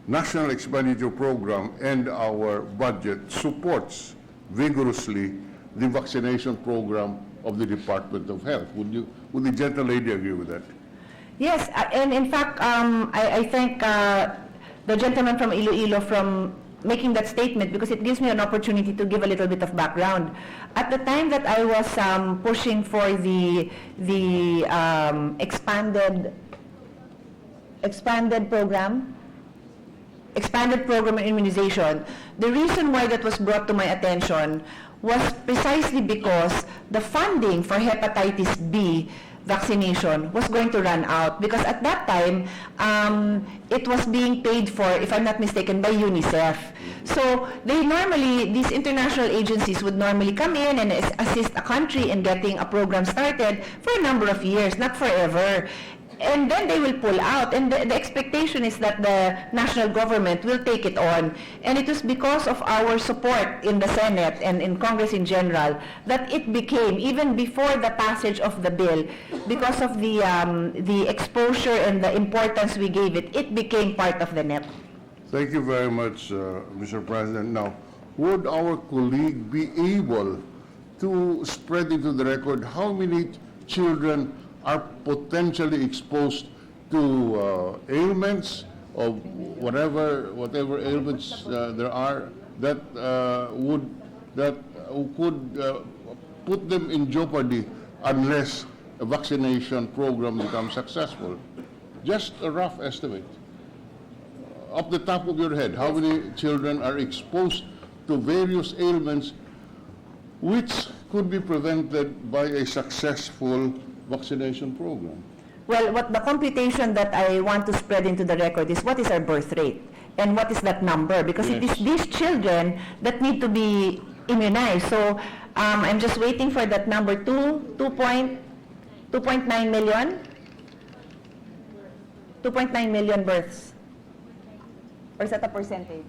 national expenditure program and our budget supports vigorously the vaccination program of the Department of Health. Would the gentlelady agree with that? Yes, and in fact, I thank the gentleman from Iloilo from making that statement because it gives me an opportunity to give a little bit of background. At the time that I was pushing for the expanded program in immunization, the reason why that was brought to my attention was precisely because the funding for hepatitis B vaccination was going to run out because at that time it was being paid for, if I'm not mistaken, by UNICEF. So these international agencies would normally come in and assist a country in getting a program started for a number of years, not forever. And then they will pull out. And the expectation is that the national government will take it on. And it was because of our support in the Senate and in Congress in general that it became, even before the passage of the bill, because of the exposure and the importance we gave it, it became part of the NEP. Thank you very much, Mr. President. Now, would our colleague be able to spread into the record how many children are potentially exposed to ailments or whatever ailments there are that could put them in jeopardy unless a vaccination program becomes successful? Just a rough estimate. Off the top of your head, how many children are exposed to various ailments which could be prevented by a successful vaccination program? Well, what the computation that I want to spread into the record is what is our birth rate and what is that number, because it is Yes. these children that need to be immunized. So I'm just waiting for that number, 2.9 million? 2.9 million births. Or is that a percentage?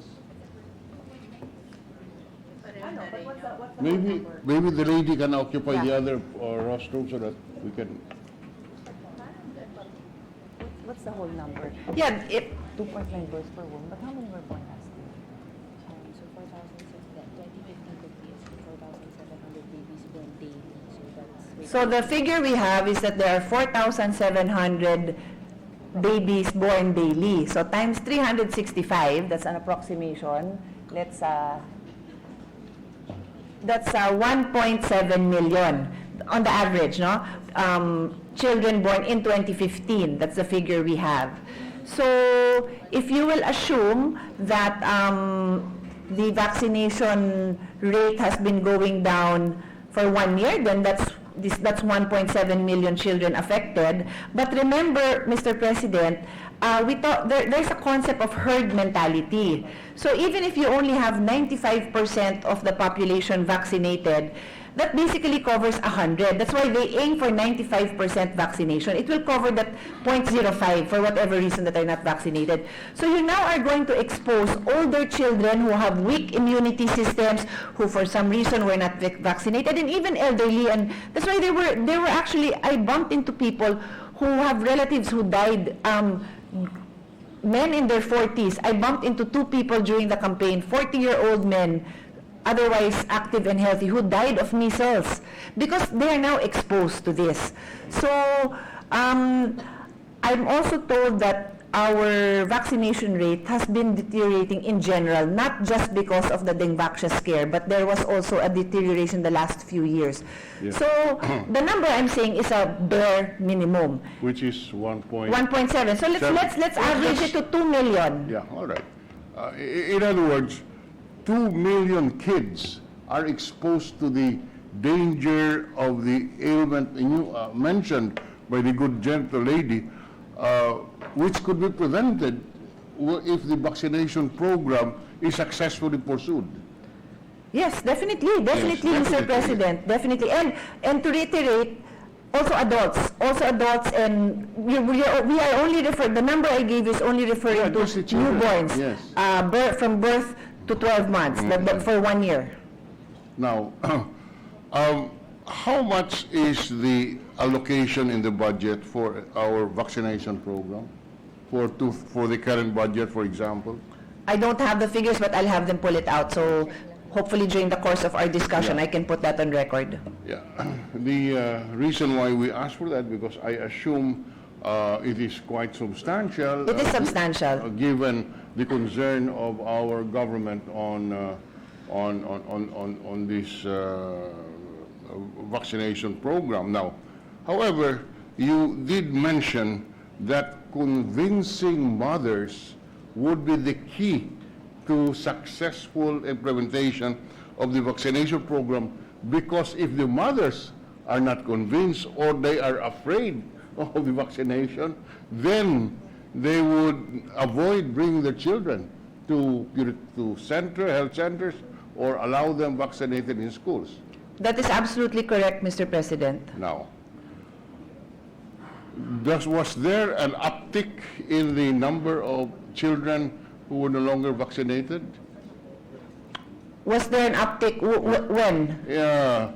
Maybe the lady can occupy the Yeah. other rostrum so that we can. What's the whole number? 2.9 births per woman, but how many were born last year? So 4,700 babies born daily. So that's So the figure we have is that there are 4,700 babies born daily. So times 365, that's an approximation. That's 1.7 million on the average, no? Children born in 2015, that's the figure we have. So if you will assume that the vaccination rate has been going down for 1 year, then that's 1.7 million children affected. But remember, Mr. President, we thought there's a concept of herd mentality. So even if you only have 95% of the population vaccinated, that basically covers 100. That's why they aim for 95% vaccination. It will cover that 0.05 for whatever reason that are not vaccinated. So you now are going to expose older children who have weak immunity systems, who for some reason were not vaccinated, and even elderly. And that's why they were actually, I bumped into people who have relatives who died, men in their 40s. I bumped into 2 people during the campaign, 40-year-old men, otherwise active and healthy, who died of measles because they are now exposed to this. So I'm also told that our vaccination rate has been deteriorating in general, not just because of the Dengvaxia scare, but there was also a deterioration the last few years. Yeah. So the number I'm saying is a bare minimum, Which is 1.7. 1.7. So let's average it to 2 million. Yeah, all right. In other words, 2 million kids are exposed to the danger of the ailment you mentioned by the good gentle lady, which could be prevented if the vaccination program is successfully pursued. Yes, definitely, definitely. Mr. President, definitely. And to reiterate, also adults, and we are only referring, the number I gave is only referring to just the children. newborns, Yes. from birth to 12 months, but for 1 year. Now, how much is the allocation in the budget for our vaccination program? For the current budget, for example? I don't have the figures, but I'll have them pull it out. So hopefully during the course of our discussion, Yeah. I can put that on record. Yeah. The reason why we ask for that, because I assume it is quite substantial. It is substantial. Given the concern of our government on this vaccination program. Now, however, you did mention that convincing mothers would be the key to successful implementation of the vaccination program, because if the mothers are not convinced or they are afraid of the vaccination, then they would avoid bringing their children to health centers, or allow them vaccinated in schools. That is absolutely correct, Mr. President. Now, was there an uptick in the number of children who were no longer vaccinated? Was there an uptick? When? Yeah,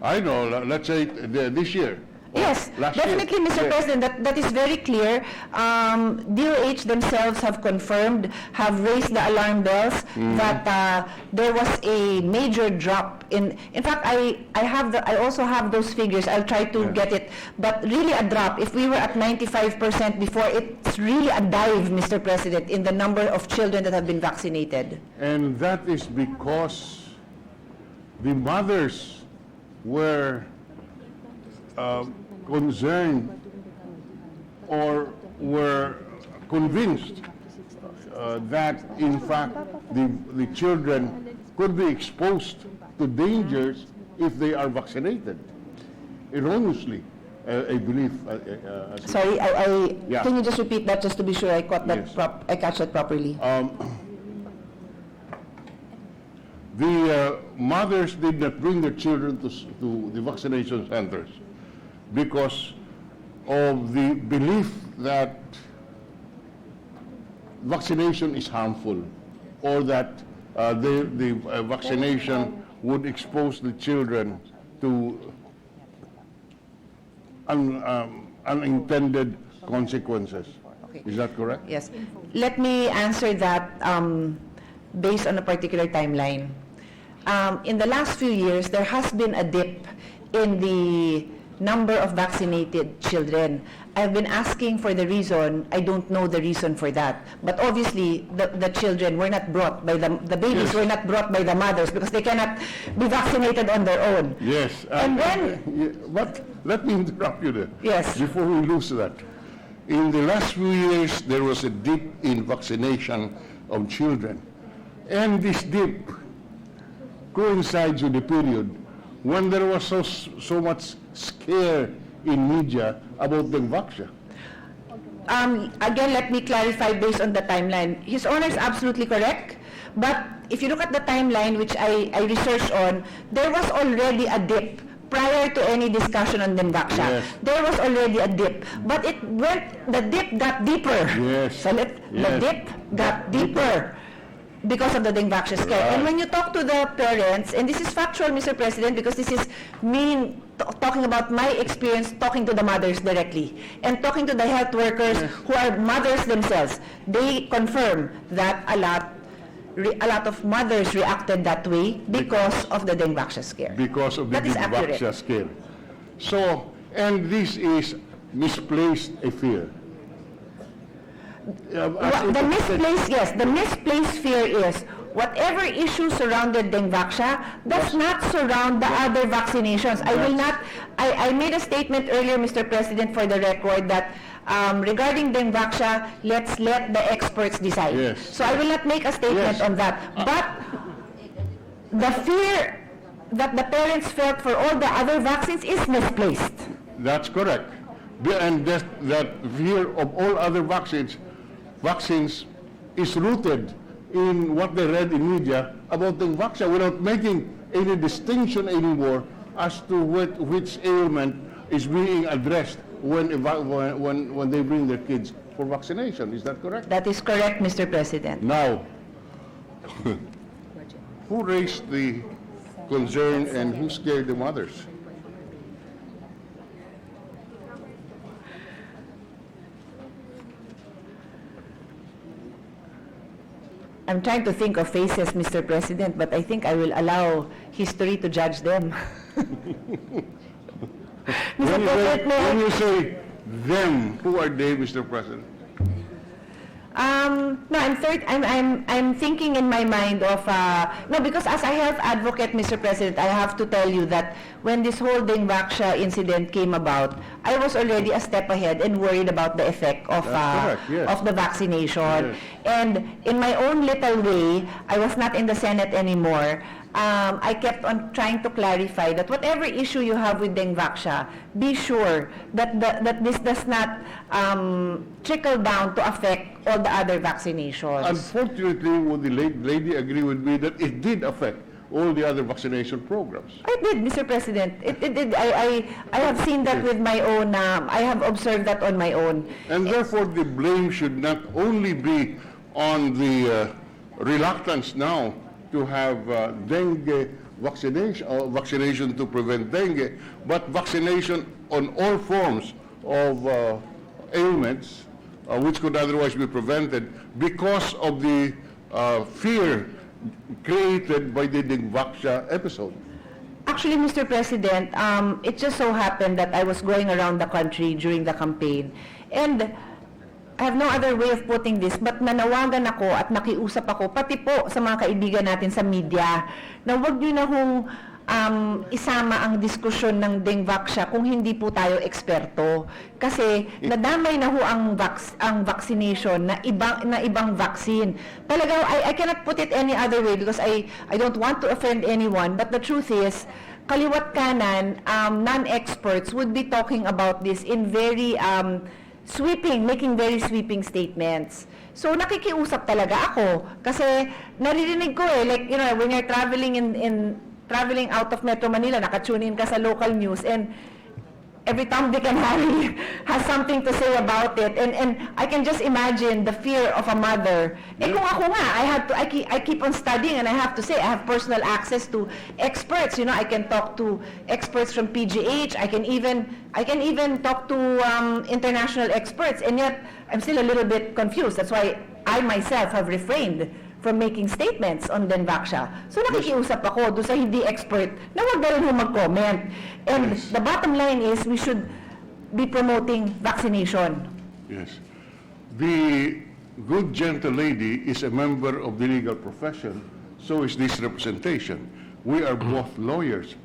I know, let's say this year. or Yes, last year. definitely, Mr. Yes. President, that is very clear. DOH themselves have confirmed, have raised the alarm bells that there was a major drop in fact, I also have those figures. I'll try to get it, but really a drop. If we were at 95% before, it's really a dive, Mr. President, in the number of children that have been vaccinated. And that is because the mothers were concerned or were convinced that, in fact, the children could be exposed to dangers if they are vaccinated. Erroneously, I believe. Sorry, Yeah. can you just repeat that just to be sure I caught that Yes. I catch that properly? The mothers did not bring their children to the vaccination centers because of the belief that vaccination is harmful, or that the vaccination would expose the children to unintended consequences. Okay. Is that correct? Yes. Let me answer that based on a particular timeline. In the last few years, there has been a dip in the number of vaccinated children. I've been asking for the reason. I don't know the reason for that. But obviously, the children were not brought by the babies Yes. were not brought by the mothers because they cannot be vaccinated on their own. Yes. And then- But let me interrupt you there. Yes. Before we lose that. In the last few years, there was a dip in vaccination of children. And this dip coincides with the period when there was so much scare in media about Dengvaxia. again, let me clarify based on the timeline. His Honor is absolutely correct, but if you look at the timeline, which I researched on, there was already a dip prior to any discussion on Denvaksha. Yes. There was already a dip, but the dip got deeper. Yes. So the Yes. dip got deeper because of the Denvaksha scare. Right. And when you talk to the parents, and this is factual, Mr. President, because this is me talking about my experience talking to the mothers directly and talking to the health workers who are mothers themselves, they confirm that a lot of mothers reacted that way because of the Denvaksha scare. Because of the That is accurate. Denvaksha scare. So, and this is misplaced a fear. The misplaced fear is whatever issue surrounded Denvaksha does not surround the other vaccinations. I made a statement earlier, Mr. President, for the record that regarding Denvaksha, let's let the experts decide. Yes. So I will not make a statement Yes. on that. But the fear that the parents felt for all the other vaccines is misplaced. That's correct. And that fear of all other vaccines is rooted in what they read in media about Denvaksha without making any distinction anymore as to which ailment is being addressed when they bring their kids for vaccination. Is that correct? That is correct, Mr. President. Now, who raised the concern and who scared the mothers? I'm trying to think of faces, Mr. President, but I think I will allow history to judge them. Mr. President, may I- When you say them, who are they, Mr. President? No, I'm thinking in my mind of, no, because as a health advocate, Mr. President, I have to tell you that when this whole Denvaksha incident came about, I was already a step ahead and worried about the effect of, That's correct, yes. of the vaccination. Yes. And in my own little way, I was not in the Senate anymore. I kept on trying to clarify that whatever issue you have with Denvaksha, be sure that this does not trickle down to affect all the other vaccinations. Unfortunately, would the lady agree with me that it did affect all the other vaccination programs? I did, Mr. President. It did. I have seen that with my own, I have observed that on my own. And therefore, the blame should not only be on the reluctance now to have dengue vaccination to prevent dengue, but vaccination on all forms of ailments which could otherwise be prevented because of the fear created by the Denvaksha episode. Actually, Mr. President, it just so happened that I was going around the country during the campaign, and I have no other way of putting this, but nanawagan ako at nakiusap ako, pati po sa mga kaibigan natin sa media, na huwag nyo na hong isama ang diskusyon ng Denvaksha kung hindi po tayo eksperto. Kasi nadamay na ho ang vaccination na ibang vaccine. Talaga, I cannot put it any other way because I don't want to offend anyone, but the truth is, kaliwat kanan, non-experts would be talking about this in very making very sweeping statements. So nakikiusap talaga ako kasi naririnig ko like, you know, when you're traveling out of Metro Manila, nakatune in ka sa local news, and every Tom, Dick, and Harry has something to say about it. And I can just imagine the fear of a mother. Eh kung ako nga, I keep on studying, and I have to say, I have personal access to experts. You know, I can talk to experts from PGH. I can even talk to international experts. And yet, I'm still a little bit confused. That's why I myself have refrained from making statements on Denvaksha. So nakikiusap ako doon sa hindi expert na huwag na rin ho mag-comment. And the bottom line is we should be promoting vaccination. Yes. The good gentle lady is a member of the legal profession, so is this representation. We are both lawyers.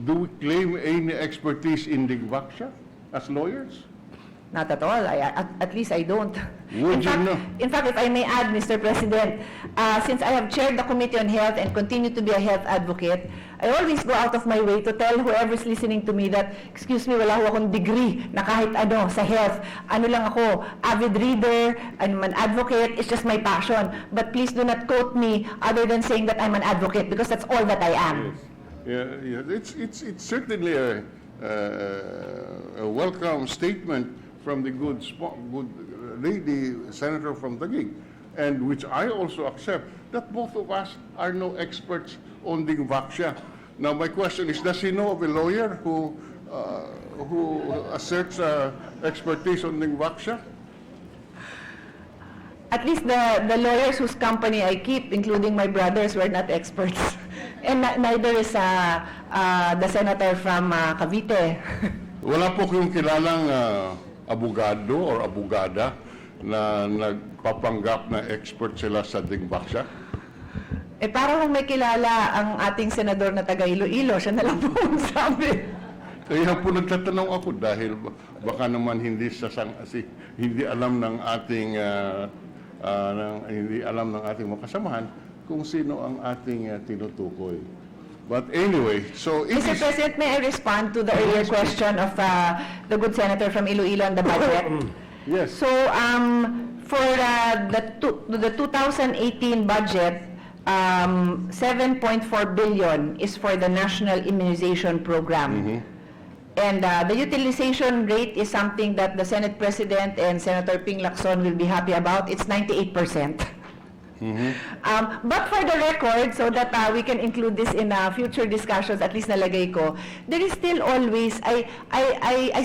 Do we claim any expertise in Denvaksha as lawyers? Not at all. At least I don't. Would you know? In fact, if I may add, Mr. President, since I have chaired the Committee on Health and continue to be a health advocate, I always go out of my way to tell whoever's listening to me that, excuse me, wala ho akong degree na kahit ano sa health. Ano lang ako, avid reader, I'm an advocate, it's just my passion. But please do not quote me other than saying that I'm an advocate because that's all that I am. Yeah, it's certainly a welcome statement from the good lady senator from Taguig, and which I also accept, that both of us are no experts on the vaccine. Now, my question is, does he know of a lawyer who asserts expertise on the vaccine? At least the lawyers whose company I keep, including my brothers, were not experts. And neither is the senator from Cavite. Wala po kayong kilalang abogado or abogada na nagpapanggap na expert sila sa vaccine? Para kung may kilala ang ating senador na taga Iloilo, siya na lang po ang sabi. Kaya po nagtatanong ako dahil baka naman hindi alam ng ating mga kasamahan kung sino ang ating tinutukoy. But anyway, so Mr. President, may I respond to the earlier question of the good senator from Iloilo on the budget? Yes. So, for the 2018 budget, 7.4 billion is for the National Immunization Program. And the utilization rate is something that the Senate President and Senator Ping Lacson will be happy about. It's 98%. But for the record, so that we can include this in future discussions, at least nalagay ko, there is still always, I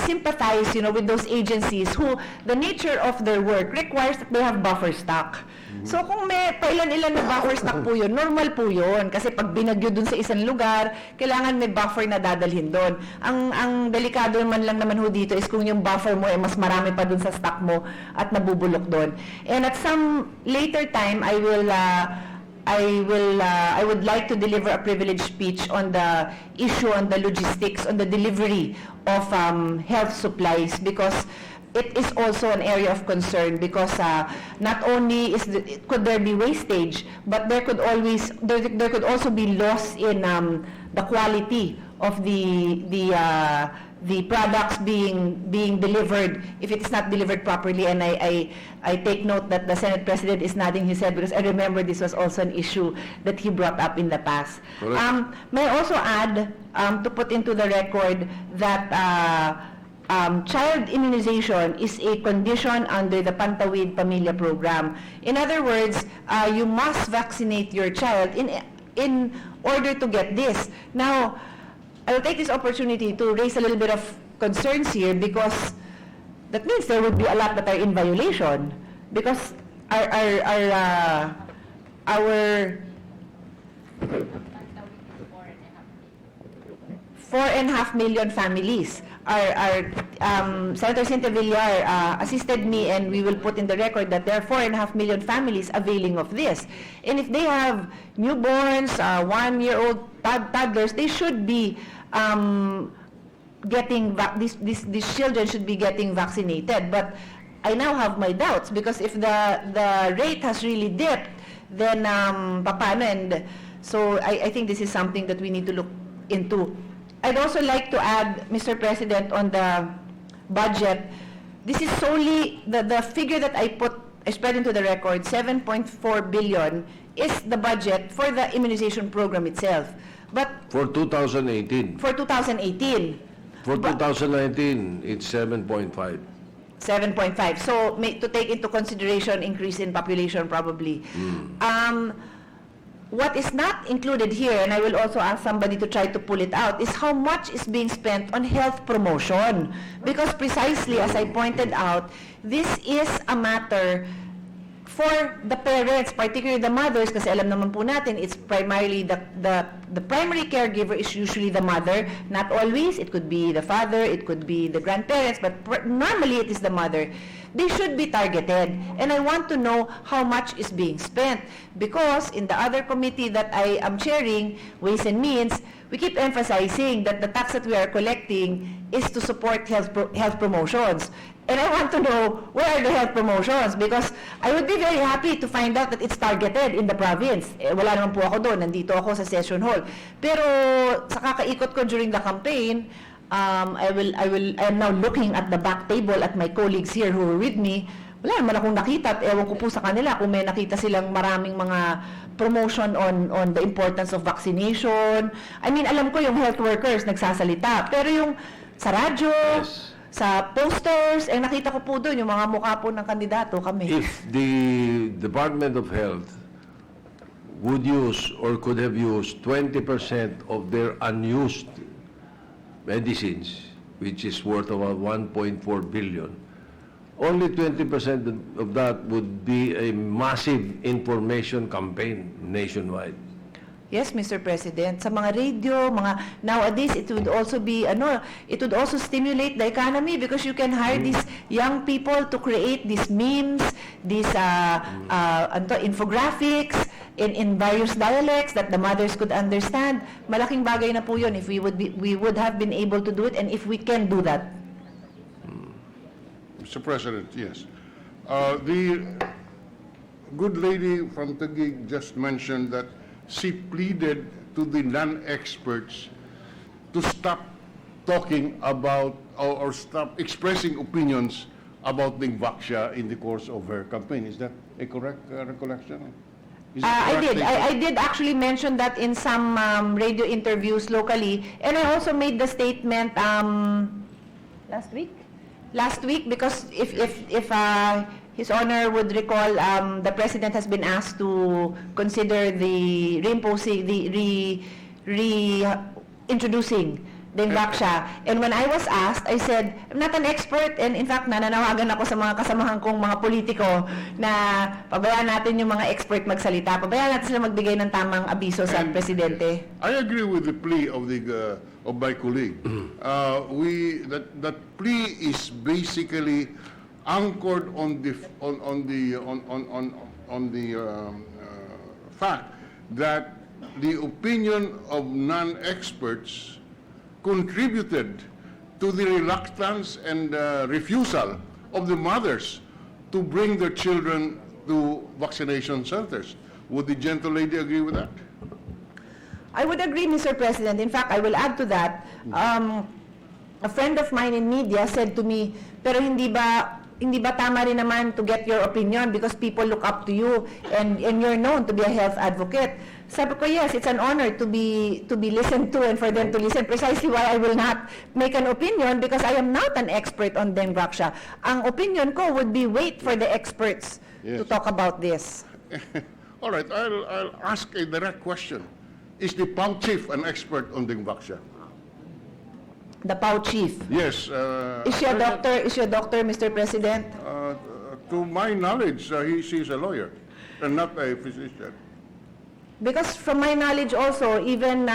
sympathize, with those agencies who, the nature of their work requires that they have buffer stock. So kung may pailan-ilan na buffer stock po yun, normal po yun. Kasi pag binagyo dun sa isang lugar, kailangan may buffer na dadalhin dun. Ang delikado naman lang naman ho dito is kung yung buffer mo ay mas marami pa dun sa stock mo at nabubulok dun. And at some later time, I would like to deliver a privileged speech on the issue on the logistics, on the delivery of health supplies, because it is also an area of concern, because not only could there be wastage, but there could also be loss in the quality of the products being delivered if it is not delivered properly. And I take note that the Senate President is nodding his head, because I remember this was also an issue that he brought up in the past. May I also add, to put into the record, that child immunization is a condition under the Pantawid Pamilya Program. In other words, you must vaccinate your child in order to get this. Now, I will take this opportunity to raise a little bit of concerns here, because that means there would be a lot that are in violation, because our 4.5 million families are Senator Cynthia Villar assisted me, and we will put in the record that there are 4.5 million families availing of this. And if they have newborns, 1-year-old toddlers, they should be these children should be getting vaccinated. But I now have my doubts, because if the rate has really dipped, then paano? And so I think this is something that we need to look into. I'd also like to add, Mr. President, on the budget, this is solely the figure that I spread into the record, 7.4 billion, is the budget for the immunization program itself. But For 2018. for 2018, For 2019, it's 7.5. 7.5. So to take into consideration increase in population probably. What is not included here, and I will also ask somebody to try to pull it out, is how much is being spent on health promotion. Because precisely as I pointed out, this is a matter for the parents, particularly the mothers, kasi alam naman po natin, it's primarily the primary caregiver is usually the mother. Not always, it could be the father, it could be the grandparents, but normally it is the mother. They should be targeted. And I want to know how much is being spent, because in the other committee that I am chairing, Ways and Means, we keep emphasizing that the tax that we are collecting is to support health promotions. And I want to know, where are the health promotions? Because I would be very happy to find out that it's targeted in the province. Wala naman po ako doon, nandito ako sa session hall. Pero sa kakaikot ko during the campaign, I am now looking at the back table at my colleagues here who were with me. Wala naman akong nakita at ewan ko po sa kanila kung may nakita silang maraming mga promotion on the importance of vaccination. I mean, alam ko yung health workers nagsasalita. Pero yung sa radyo, sa posters, nakita ko po doon yung mga mukha po ng kandidato kami. If the Department of Health would use or could have used 20% of their unused medicines, which is worth about 1.4 billion, only 20% of that would be a massive information campaign nationwide. Yes, Mr. President. Sa mga radio, nowadays, it would also be, it would also stimulate the economy because you can hire these young people to create these memes, these infographics in various dialects that the mothers could understand. Malaking bagay na po yun if we would have been able to do it and if we can do that. Mr. President, yes. The good lady from Taguig just mentioned that she pleaded to the non-experts to stop talking about or stop expressing opinions about the vaccine in the course of her campaign. Is that a correct recollection? Is it I correct did. statement? I did actually mention that in some radio interviews locally, and I also made the statement last week. Last week, because if His Honor would recall, the President has been asked to consider the reintroducing the vaccine. And when I was asked, I said, I'm not an expert, and in fact, nananawagan ako sa mga kasamahan kong mga politiko na pabayaan natin yung mga expert magsalita, pabayaan natin sila magbigay ng tamang abiso sa Presidente. I agree with the plea of my colleague. That plea is basically anchored on the fact that the opinion of non-experts contributed to the reluctance and refusal of the mothers to bring their children to vaccination centers. Would the gentle lady agree with that? I would agree, Mr. President. In fact, I will add to that. A friend of mine in media said to me, pero hindi ba tama rin naman to get your opinion because people look up to you and you're known to be a health advocate. Sabi ko, yes, it's an honor to be listened to and for them to listen. Precisely why I will not make an opinion because I am not an expert on dengue vaccine. Ang opinion ko would be wait for the experts to talk about this. All right, I'll ask a direct question. Is the POW chief an expert on dengue vaccine? The POW chief. Yes. Is she a doctor? Is she a doctor, Mr. President? To my knowledge, she's a lawyer and not a physician. Because from my knowledge also, even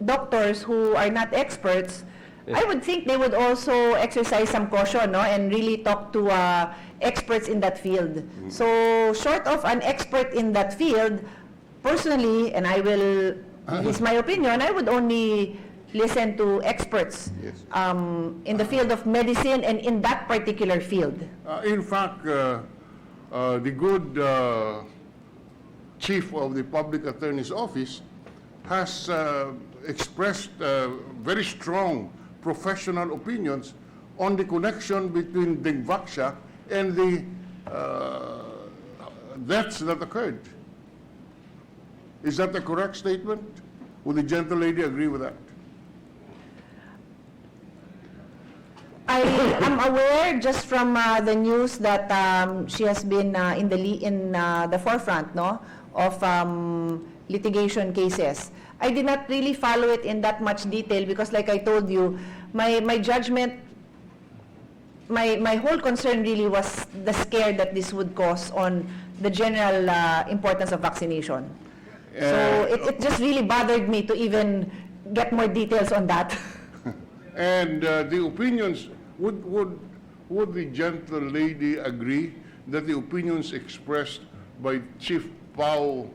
doctors who are not experts, I would think they would also exercise some caution, no, and really talk to experts in that field. So, short of an expert in that field, personally, and I will, it's my opinion, I would only listen to experts in the field of medicine and in that particular field. In fact, the good chief of the public attorney's office has expressed very strong professional opinions on the connection between dengue vaccine and the deaths that occurred. Is that a correct statement? Would the gentle lady agree with that? I am aware just from the news that she has been in the forefront, no, of litigation cases. I did not really follow it in that much detail because, like I told you, my judgment, my whole concern really was the scare that this would cause on the general importance of vaccination. So it just really bothered me to even get more details on that. And the opinions, would the gentle lady agree that the opinions expressed by Chief Pao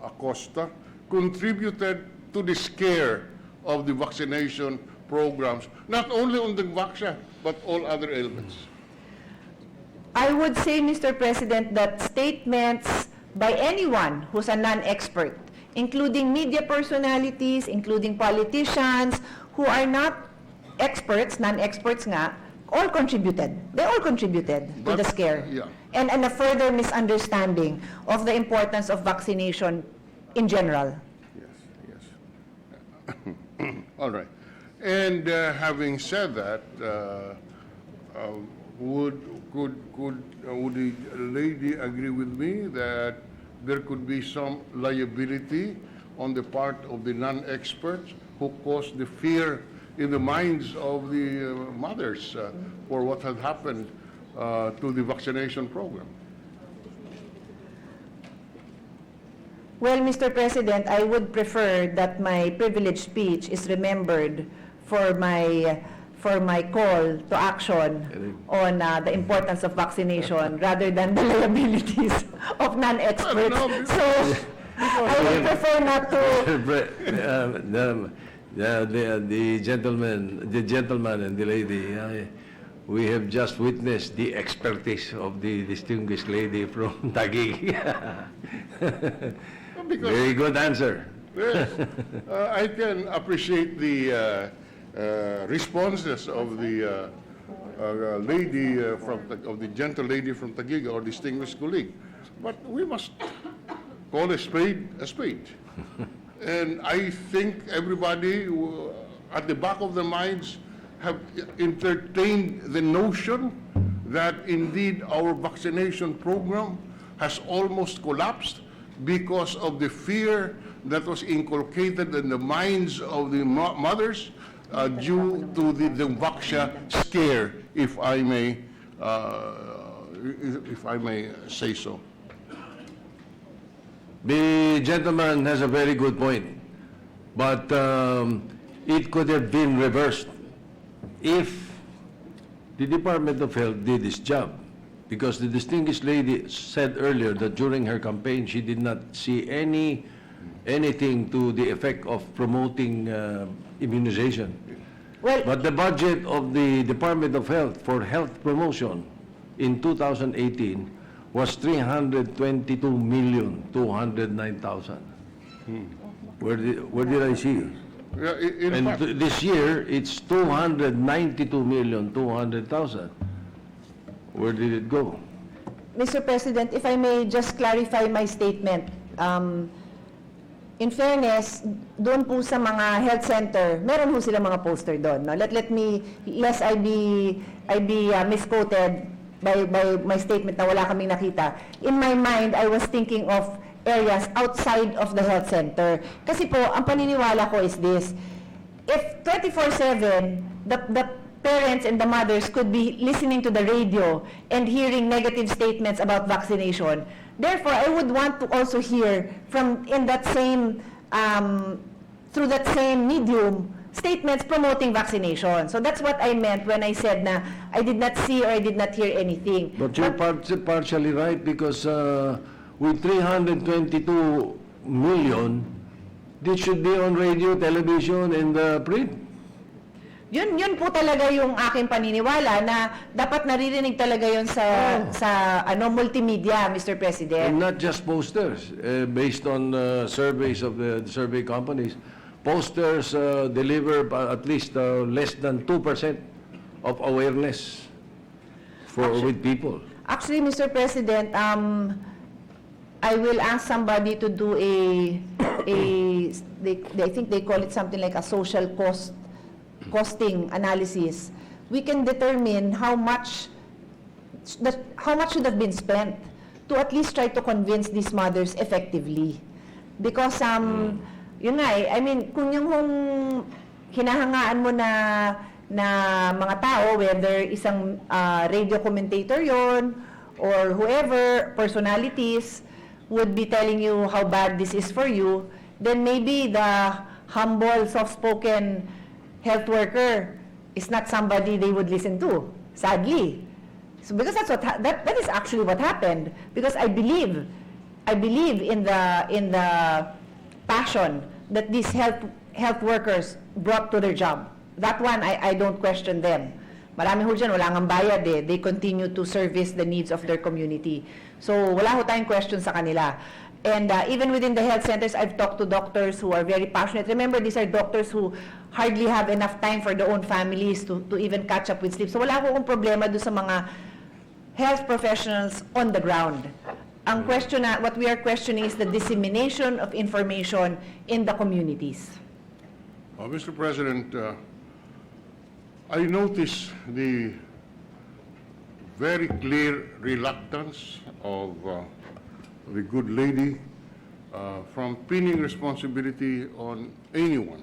Acosta contributed to the scare of the vaccination programs, not only on the vaccine, but all other ailments? I would say, Mr. President, that statements by anyone who's a non-expert, including media personalities, including politicians, who are not experts, non-experts nga, all contributed. They all contributed to But, the scare. yeah. And a further misunderstanding of the importance of vaccination in general. Yes, yes. All right. And having said that, would the lady agree with me that there could be some liability on the part of the non-experts who caused the fear in the minds of the mothers for what had happened to the vaccination program? Well, Mr. President, I would prefer that my privileged speech is remembered for my call to action on the importance of vaccination rather than the liabilities of non-experts. So I would prefer not to. The gentleman and the lady, we have just witnessed the expertise of the distinguished lady from Taguig. Very good answer. Yes, I can appreciate the responses of the lady of the gentle lady from Taguig, our distinguished colleague, but we must call a spade a spade. And I think everybody at the back of their minds have entertained the notion that indeed our vaccination program has almost collapsed because of the fear that was inculcated in the minds of the mothers due to the vaccine scare, if I may say so. The gentleman has a very good point, but it could have been reversed if the Department of Health did its job. Because the distinguished lady said earlier that during her campaign she did not see anything to the effect of promoting immunization. Well, But the budget of the Department of Health for health promotion in 2018 was 322,209,000. Where did I see? Yeah, in And fact, this year, it's 292,200,000. Where did it go? Mr. President, if I may just clarify my statement. In fairness, doon po sa mga health center, meron po sila mga poster doon. No? Let me, lest I be misquoted by my statement na wala kaming nakita. In my mind, I was thinking of areas outside of the health center. Kasi po, ang paniniwala ko is this: if 24/7, the parents and the mothers could be listening to the radio and hearing negative statements about vaccination, therefore, I would want to also hear from in that same, through that same medium, statements promoting vaccination. So that's what I meant when I said na I did not see or I did not hear anything. But you're partially right because with 322 million, this should be on radio, television, and print. Yun po talaga yung aking paniniwala na dapat naririnig talaga yun sa multimedia, Mr. President. And not just posters. Based on surveys of the survey companies, posters deliver at least less than 2% of awareness with people. Actually, Mr. President, I will ask somebody to do I think they call it something like a social costing analysis. We can determine how much should have been spent to at least try to convince these mothers effectively. Because yun nga I mean, kung yung hinahangaan mo na mga tao, whether isang radio commentator yon or whoever, personalities, would be telling you how bad this is for you, then maybe the humble, soft-spoken health worker is not somebody they would listen to, sadly. So because that's that is actually what happened. Because I believe in the passion that these health workers brought to their job. that one, I don't question them. Marami ho dyan, wala ngang bayad eh. They continue to service the needs of their community. So wala ho tayong question sa kanila. And even within the health centers, I've talked to doctors who are very passionate. Remember, these are doctors who hardly have enough time for their own families to even catch up with sleep. So wala ho akong problema doon sa mga health professionals on the ground. Ang question na, what we are questioning is the dissemination of information in the communities. Mr. President, I notice the very clear reluctance of the good lady from pinning responsibility on anyone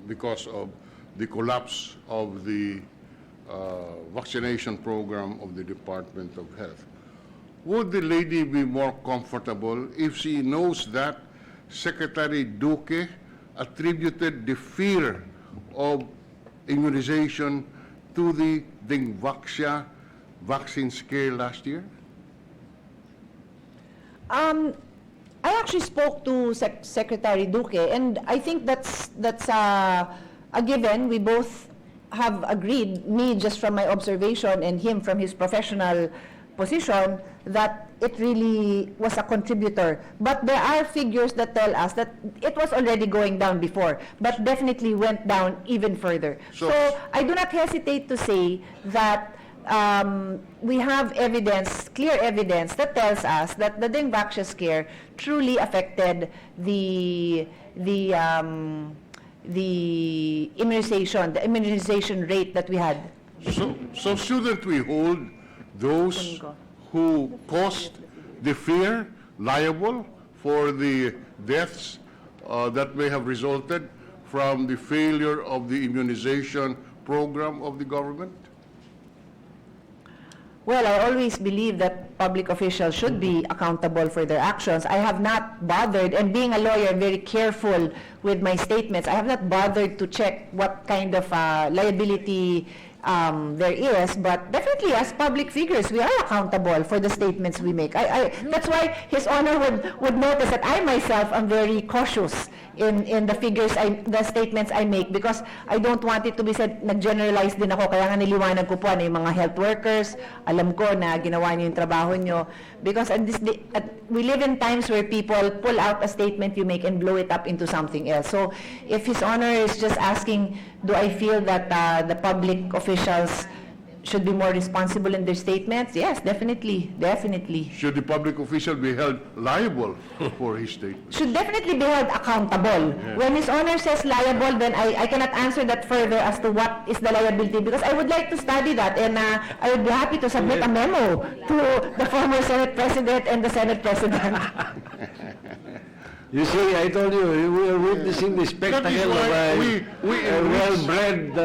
because of the collapse of the vaccination program of the Department of Health. Would the lady be more comfortable if she knows that Secretary Duque attributed the fear of immunization to the Dengvaxia vaccine scare last year? I actually spoke to Secretary Duque, and I think that's a given. We both have agreed, me just from my observation and him from his professional position, that it really was a contributor. But there are figures that tell us that it was already going down before, but definitely went down even further. So I do not hesitate to say that we have evidence, clear evidence, that tells us that the Dengvaxia scare truly affected the immunization rate that we had. So shouldn't we hold those who caused the fear liable for the deaths that may have resulted from the failure of the immunization program of the government? Well, I always believe that public officials should be accountable for their actions. I have not bothered, and being a lawyer, I'm very careful with my statements. I have not bothered to check what kind of liability there is, but definitely as public figures, we are accountable for the statements we make. That's why His Honor would notice that I myself am very cautious in the figures, the statements I make, because I don't want it to be said, nag-generalize din ako, kaya nga niliwanag ko po ano yung mga health workers, alam ko na ginawa niyo yung trabaho niyo, because we live in times where people pull out a statement you make and blow it up into something else. So if His Honor is just asking, do I feel that the public officials should be more responsible in their statements? Yes, definitely. Should the public official be held liable for his statement? Should definitely be held accountable. Yeah. When His Honor says liable, then I cannot answer that further as to what is the liability, because I would like to study that, and I would be happy to submit a memo to the former Senate President and the Senate President. You see, I told you, we are witnessing the spectacle That is of why a well-bred,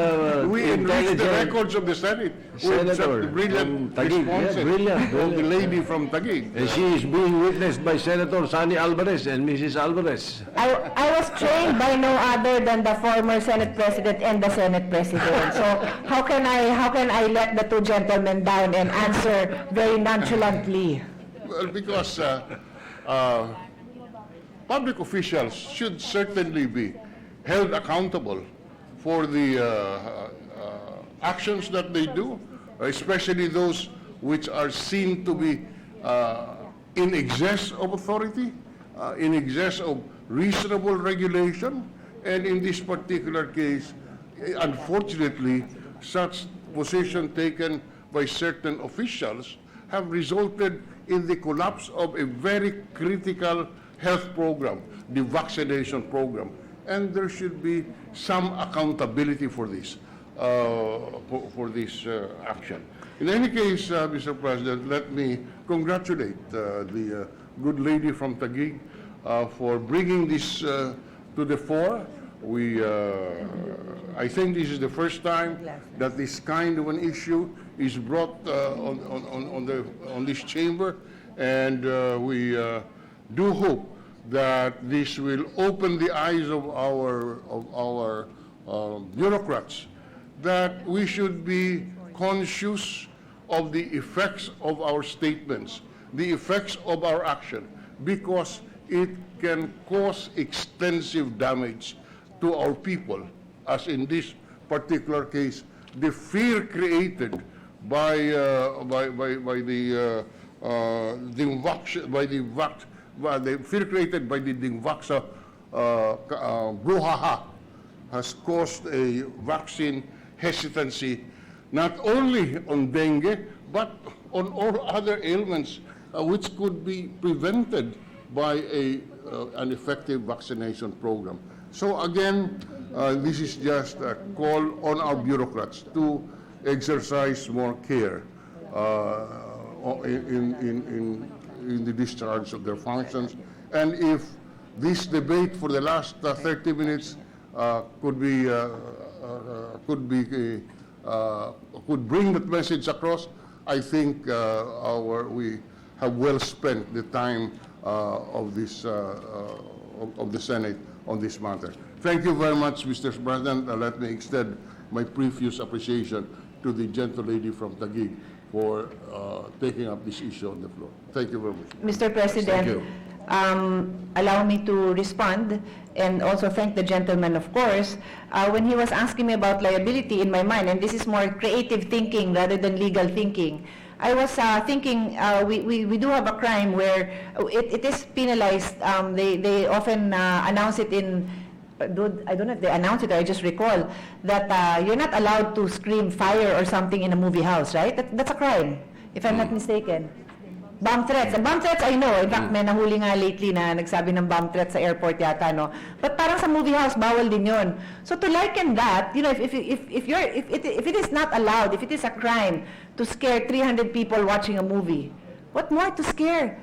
we enrich the intelligent records of the Senate with senator such brilliant from Taguig. responses Yeah, brilliant. of the lady from Taguig. And she is being witnessed by Senator Sonny Alvarez and Mrs. Alvarez. I was trained by no other than the former Senate President and the Senate President. So how can I let the two gentlemen down and answer very nonchalantly? Well, because public officials should certainly be held accountable for the actions that they do, especially those which are seen to be in excess of authority, in excess of reasonable regulation, and in this particular case, unfortunately, such position taken by certain officials have resulted in the collapse of a very critical health program, the vaccination program, and there should be some accountability for this, action. In any case, Mr. President, let me congratulate the good lady from Taguig for bringing this to the fore. I think this is the first time that this kind of an issue is brought on this chamber, and we do hope that this will open the eyes of our bureaucrats, that we should be conscious of the effects of our statements, the effects of our action, because it can cause extensive damage to our people as in this particular case, the fear created by the fear created by the Dingvaxa brouhaha has caused a vaccine hesitancy, not only on dengue, but on all other ailments which could be prevented by an effective vaccination program. So again, this is just a call on our bureaucrats to exercise more care in the discharge of their functions. And if this debate for the last 30 minutes could bring that message across, I think we have well spent the time of the Senate on this matter. Thank you very much, Mr. President. Let me extend my profuse appreciation to the gentle lady from Taguig for taking up this issue on the floor. Thank you very much. Mr. President, Thank you. allow me to respond and also thank the gentleman, of course. When he was asking me about liability, in my mind, and this is more creative thinking rather than legal thinking, I was thinking we do have a crime where it is penalized. They often announce it in, I don't know if they announce it or I just recall, that you're not allowed to scream fire or something in a movie house, right? That's a crime, if I'm not mistaken. Bomb threats. And bomb threats, I know. In fact, may nahuli nga lately na nagsabi ng bomb threats sa airport yata, no? But parang sa movie house, bawal din yun. So to liken that, you know, if it is not allowed, if it is a crime to scare 300 people watching a movie, what more to scare?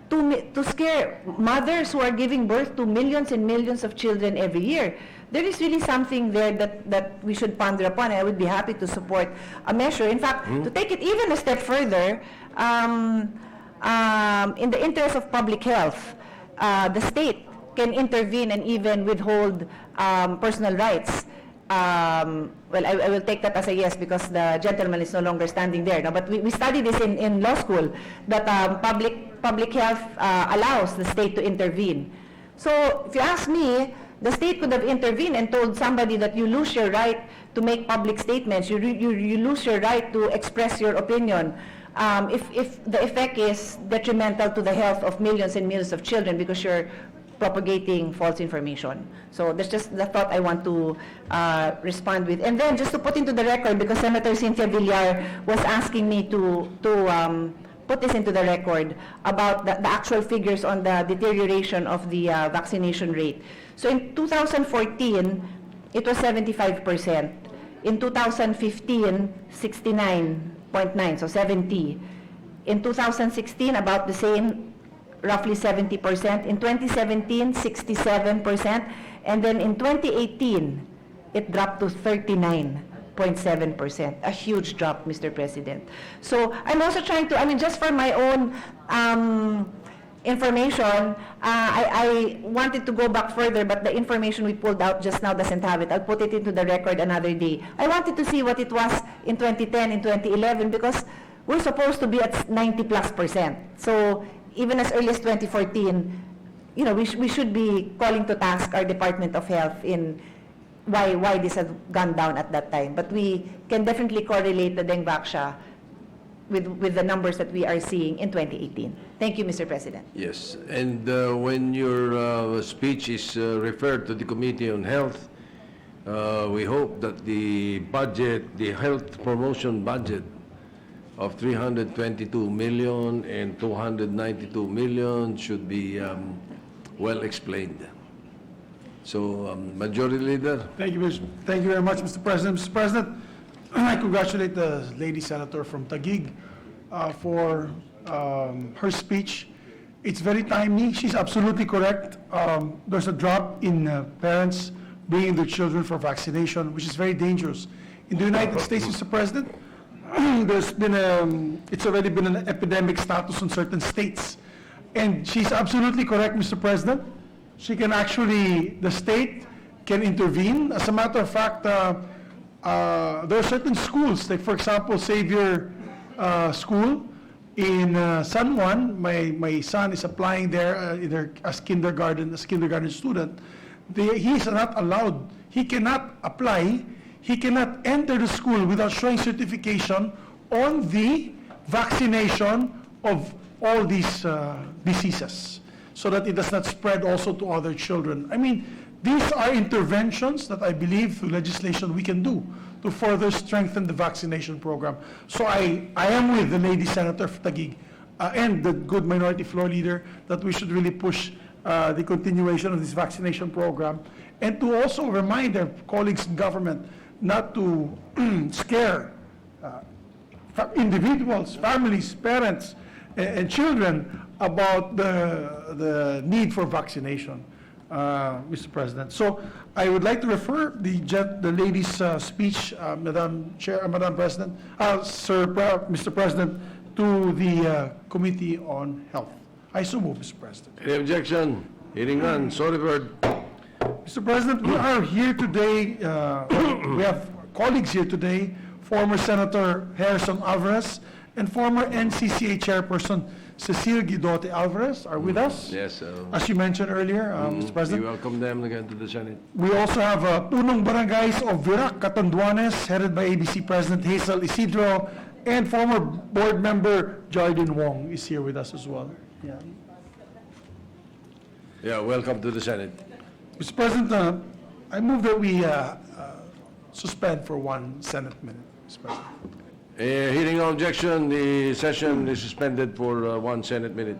To scare mothers who are giving birth to millions and millions of children every year. There is really something there that we should ponder upon. I would be happy to support a measure. In fact, to take it even a step further, in the interest of public health, the state can intervene and even withhold personal rights. Well, I will take that as a yes because the gentleman is no longer standing there. No? But we studied this in law school, that public health allows the state to intervene. So if you ask me, the state could have intervened and told somebody that you lose your right to make public statements, you lose your right to express your opinion, if the effect is detrimental to the health of millions and millions of children because you're propagating false information. So that's just the thought I want to respond with. And then just to put into the record, because Senator Cynthia Villar was asking me to put this into the record about the actual figures on the deterioration of the vaccination rate. So in 2014, it was 75%. In 2015, 69.9, so 70. In 2016, about the same, roughly 70%. In 2017, 67%. And then in 2018, it dropped to 39.7%. A huge drop, Mr. President. So I'm also trying to, I mean, just for my own information, I wanted to go back further, but the information we pulled out just now doesn't have it. I'll put it into the record another day. I wanted to see what it was in 2010, in 2011, because we're supposed to be at 90+%. So even as early as 2014, you know, we should be calling to task our Department of Health in why this had gone down at that time. But we can definitely correlate the Dengvaxia with the numbers that we are seeing in 2018. Thank you, Mr. President. Yes, and when your speech is referred to the Committee on Health, we hope that the budget, the health promotion budget of 322 million and 292 million should be well explained. So, Majority Leader. Thank you very much, Mr. President. Mr. President, I congratulate the lady senator from Taguig for her speech. It's very timely. She's absolutely correct. There's a drop in parents bringing their children for vaccination, which is very dangerous. In the United States, Mr. President, there's been it's already been an epidemic status in certain states. And she's absolutely correct, Mr. President. She can actually, the state can intervene. As a matter of fact, there are certain schools, like for example, Xavier School in San Juan. My son is applying there as kindergarten student. He is not allowed he cannot apply, he cannot enter the school without showing certification on the vaccination of all these diseases, so that it does not spread also to other children. I mean, these are interventions that I believe through legislation we can do to further strengthen the vaccination program. So I am with the lady Senator Taguig and the good minority floor leader that we should really push the continuation of this vaccination program, and to also remind their colleagues in government not to scare individuals, families, parents, and children about the need for vaccination, Mr. President. So I would like to refer the lady's speech, Madam President, Mr. President, to the Committee on Health. I so move, Mr. President. Any objection? Hearing none, so referred. Mr. President, we are here today, we have colleagues here today, former Senator Harrison Alvarez and former NCCA Chairperson Cecile Guidote Alvarez are with us. Yes, As you mentioned earlier, Mr. we President. welcome them again to the Senate. We also have Punong Barangays of Virac, Catanduanes, headed by ABC President Hazel Isidro, and former board member Jardine Wong is here with us as well. Yeah. Yeah, welcome to the Senate. Mr. President, I move that we suspend for 1 Senate minute, Mr. President. Hearing no objection, the session is suspended for 1 Senate minute.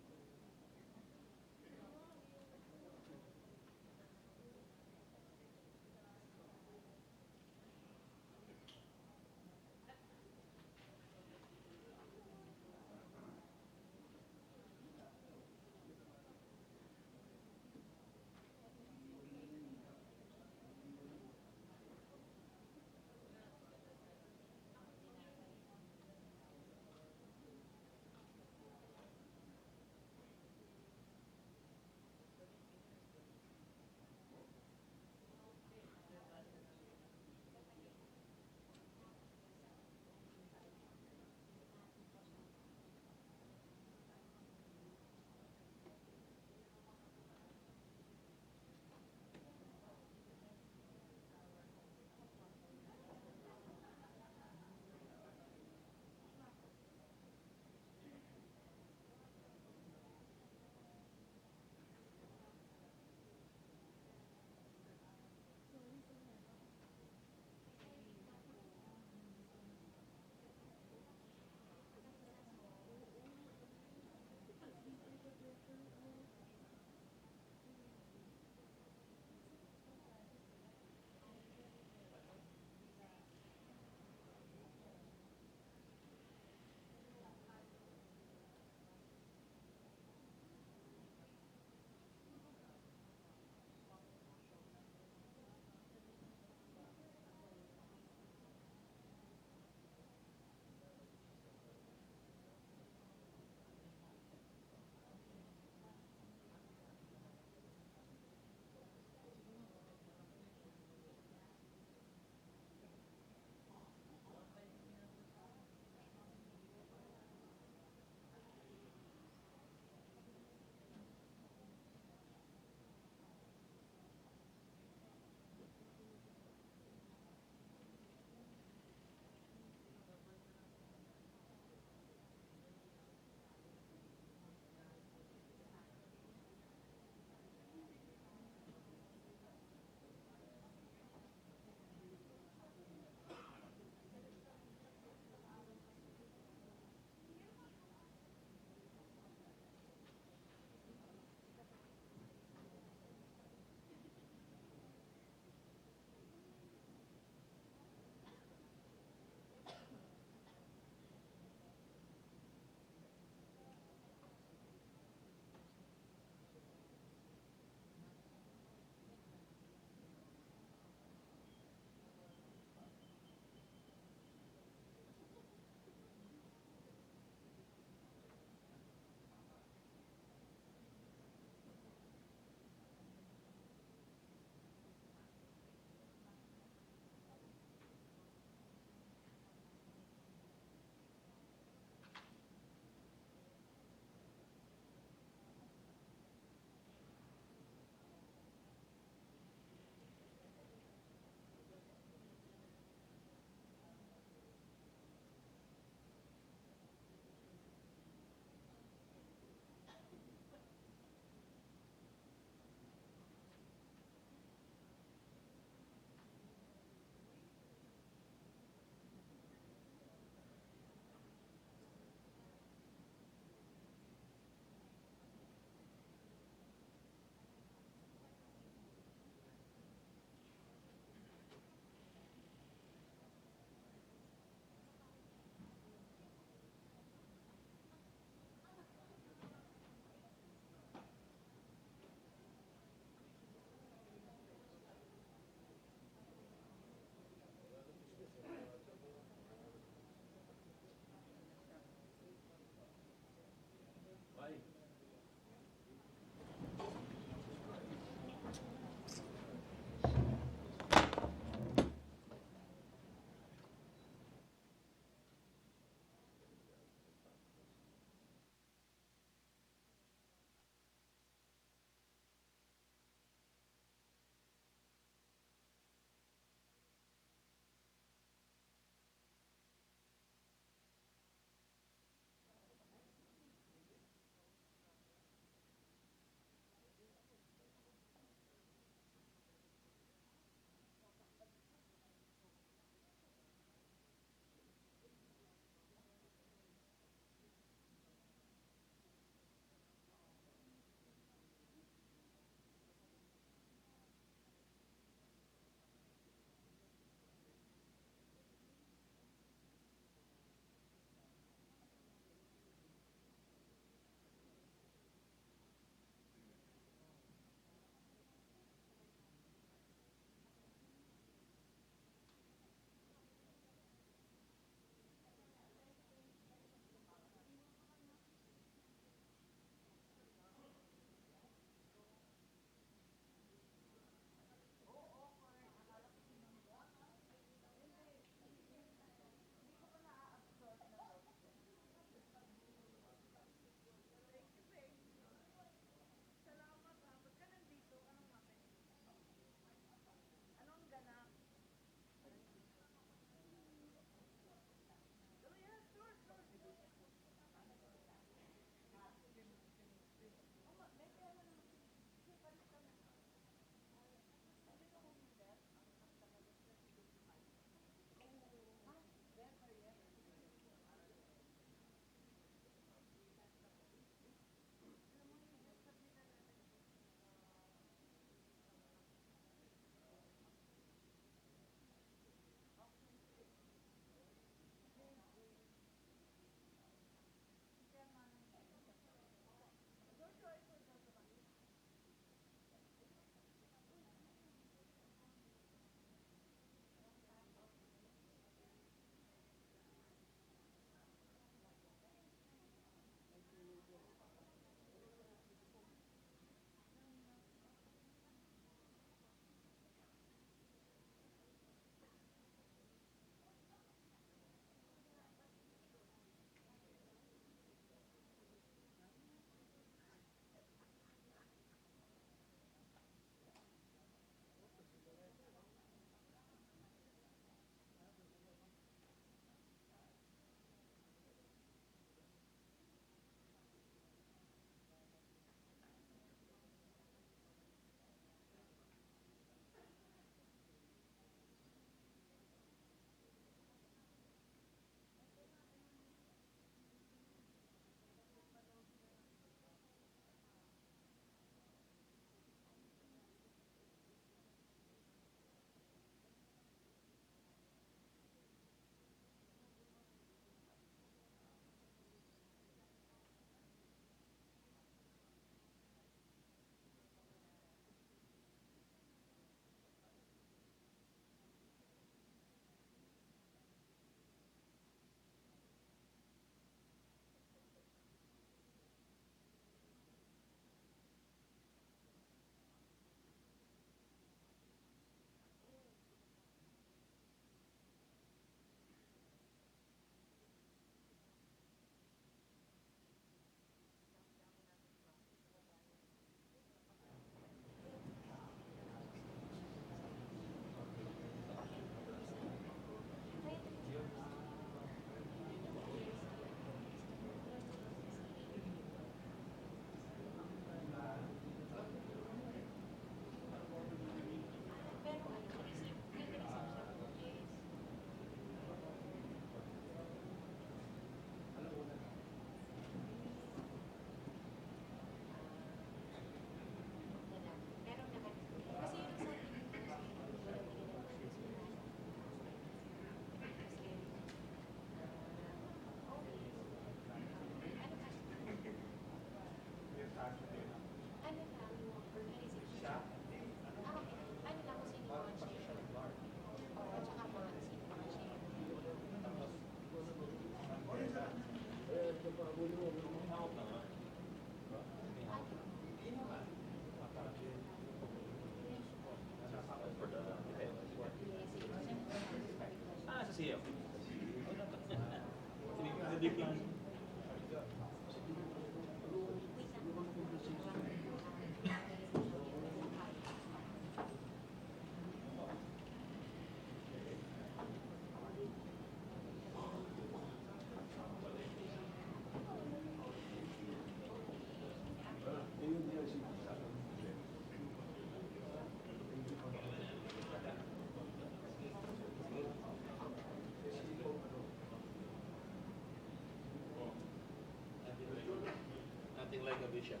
like a vision.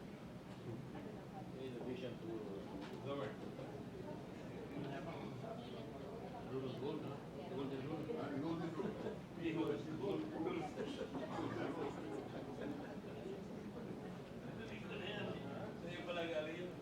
He needs a vision to govern. Rule of gold, no? Golden rule. Golden rule. He was the golden rule. Sa'yo pala galing yun.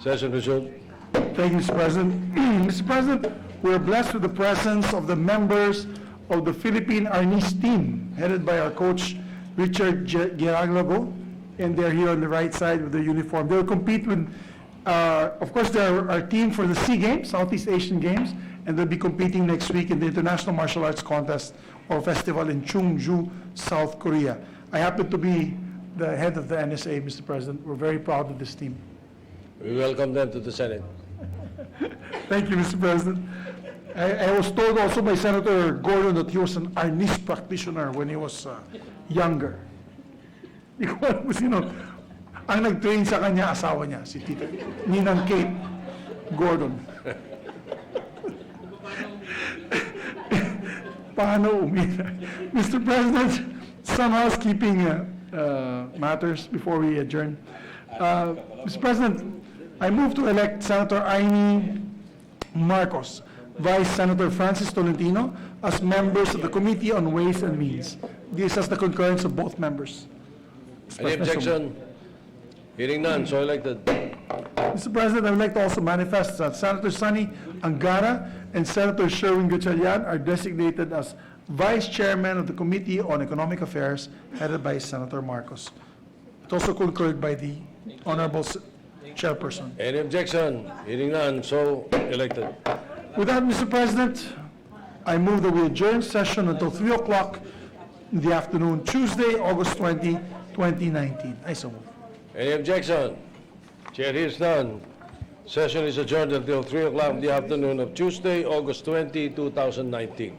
Session resumed. Thank you, Mr. President. Mr. President, we are blessed with the presence of the members of the Philippine Arnis team, headed by our coach, Richard Geraglago, and they're here on the right side with their uniform. They'll compete with, of course, they're our team for the SEA Games, Southeast Asian Games, and they'll be competing next week in the International Martial Arts Contest or Festival in Chungju, South Korea. I happen to be the head of the NSA, Mr. President. We're very proud of this team. We welcome them to the Senate. Thank you, Mr. President. I was told also by Senator Gordon that he was an Arnis practitioner when he was younger. Hindi ko alam kung sino. Ang nag-train sa kanya, asawa niya, si Tita Ninang Kate Gordon. Paano umira? Mr. President, some housekeeping matters before we adjourn. Mr. President, I move to elect Senator Amy Marcos, Vice Senator Francis Tolentino as members of the Committee on Ways and Means. This has the concurrence of both members. Any objection? Hearing none, so elected. Mr. President, I would like to also manifest that Senator Sonny Angara and Senator Sherwin Gatchalian are designated as Vice Chairman of the Committee on Economic Affairs, headed by Senator Marcos. It also concurred by the Honorable Chairperson. Any objection? Hearing none, so elected. With that, Mr. President, I move that we adjourn session until 3 o'clock in the afternoon, Tuesday, August 20, 2019. I so move. Any objection? Chair hears none. Session is adjourned until 3 o'clock in the afternoon of Tuesday, August 20, 2019.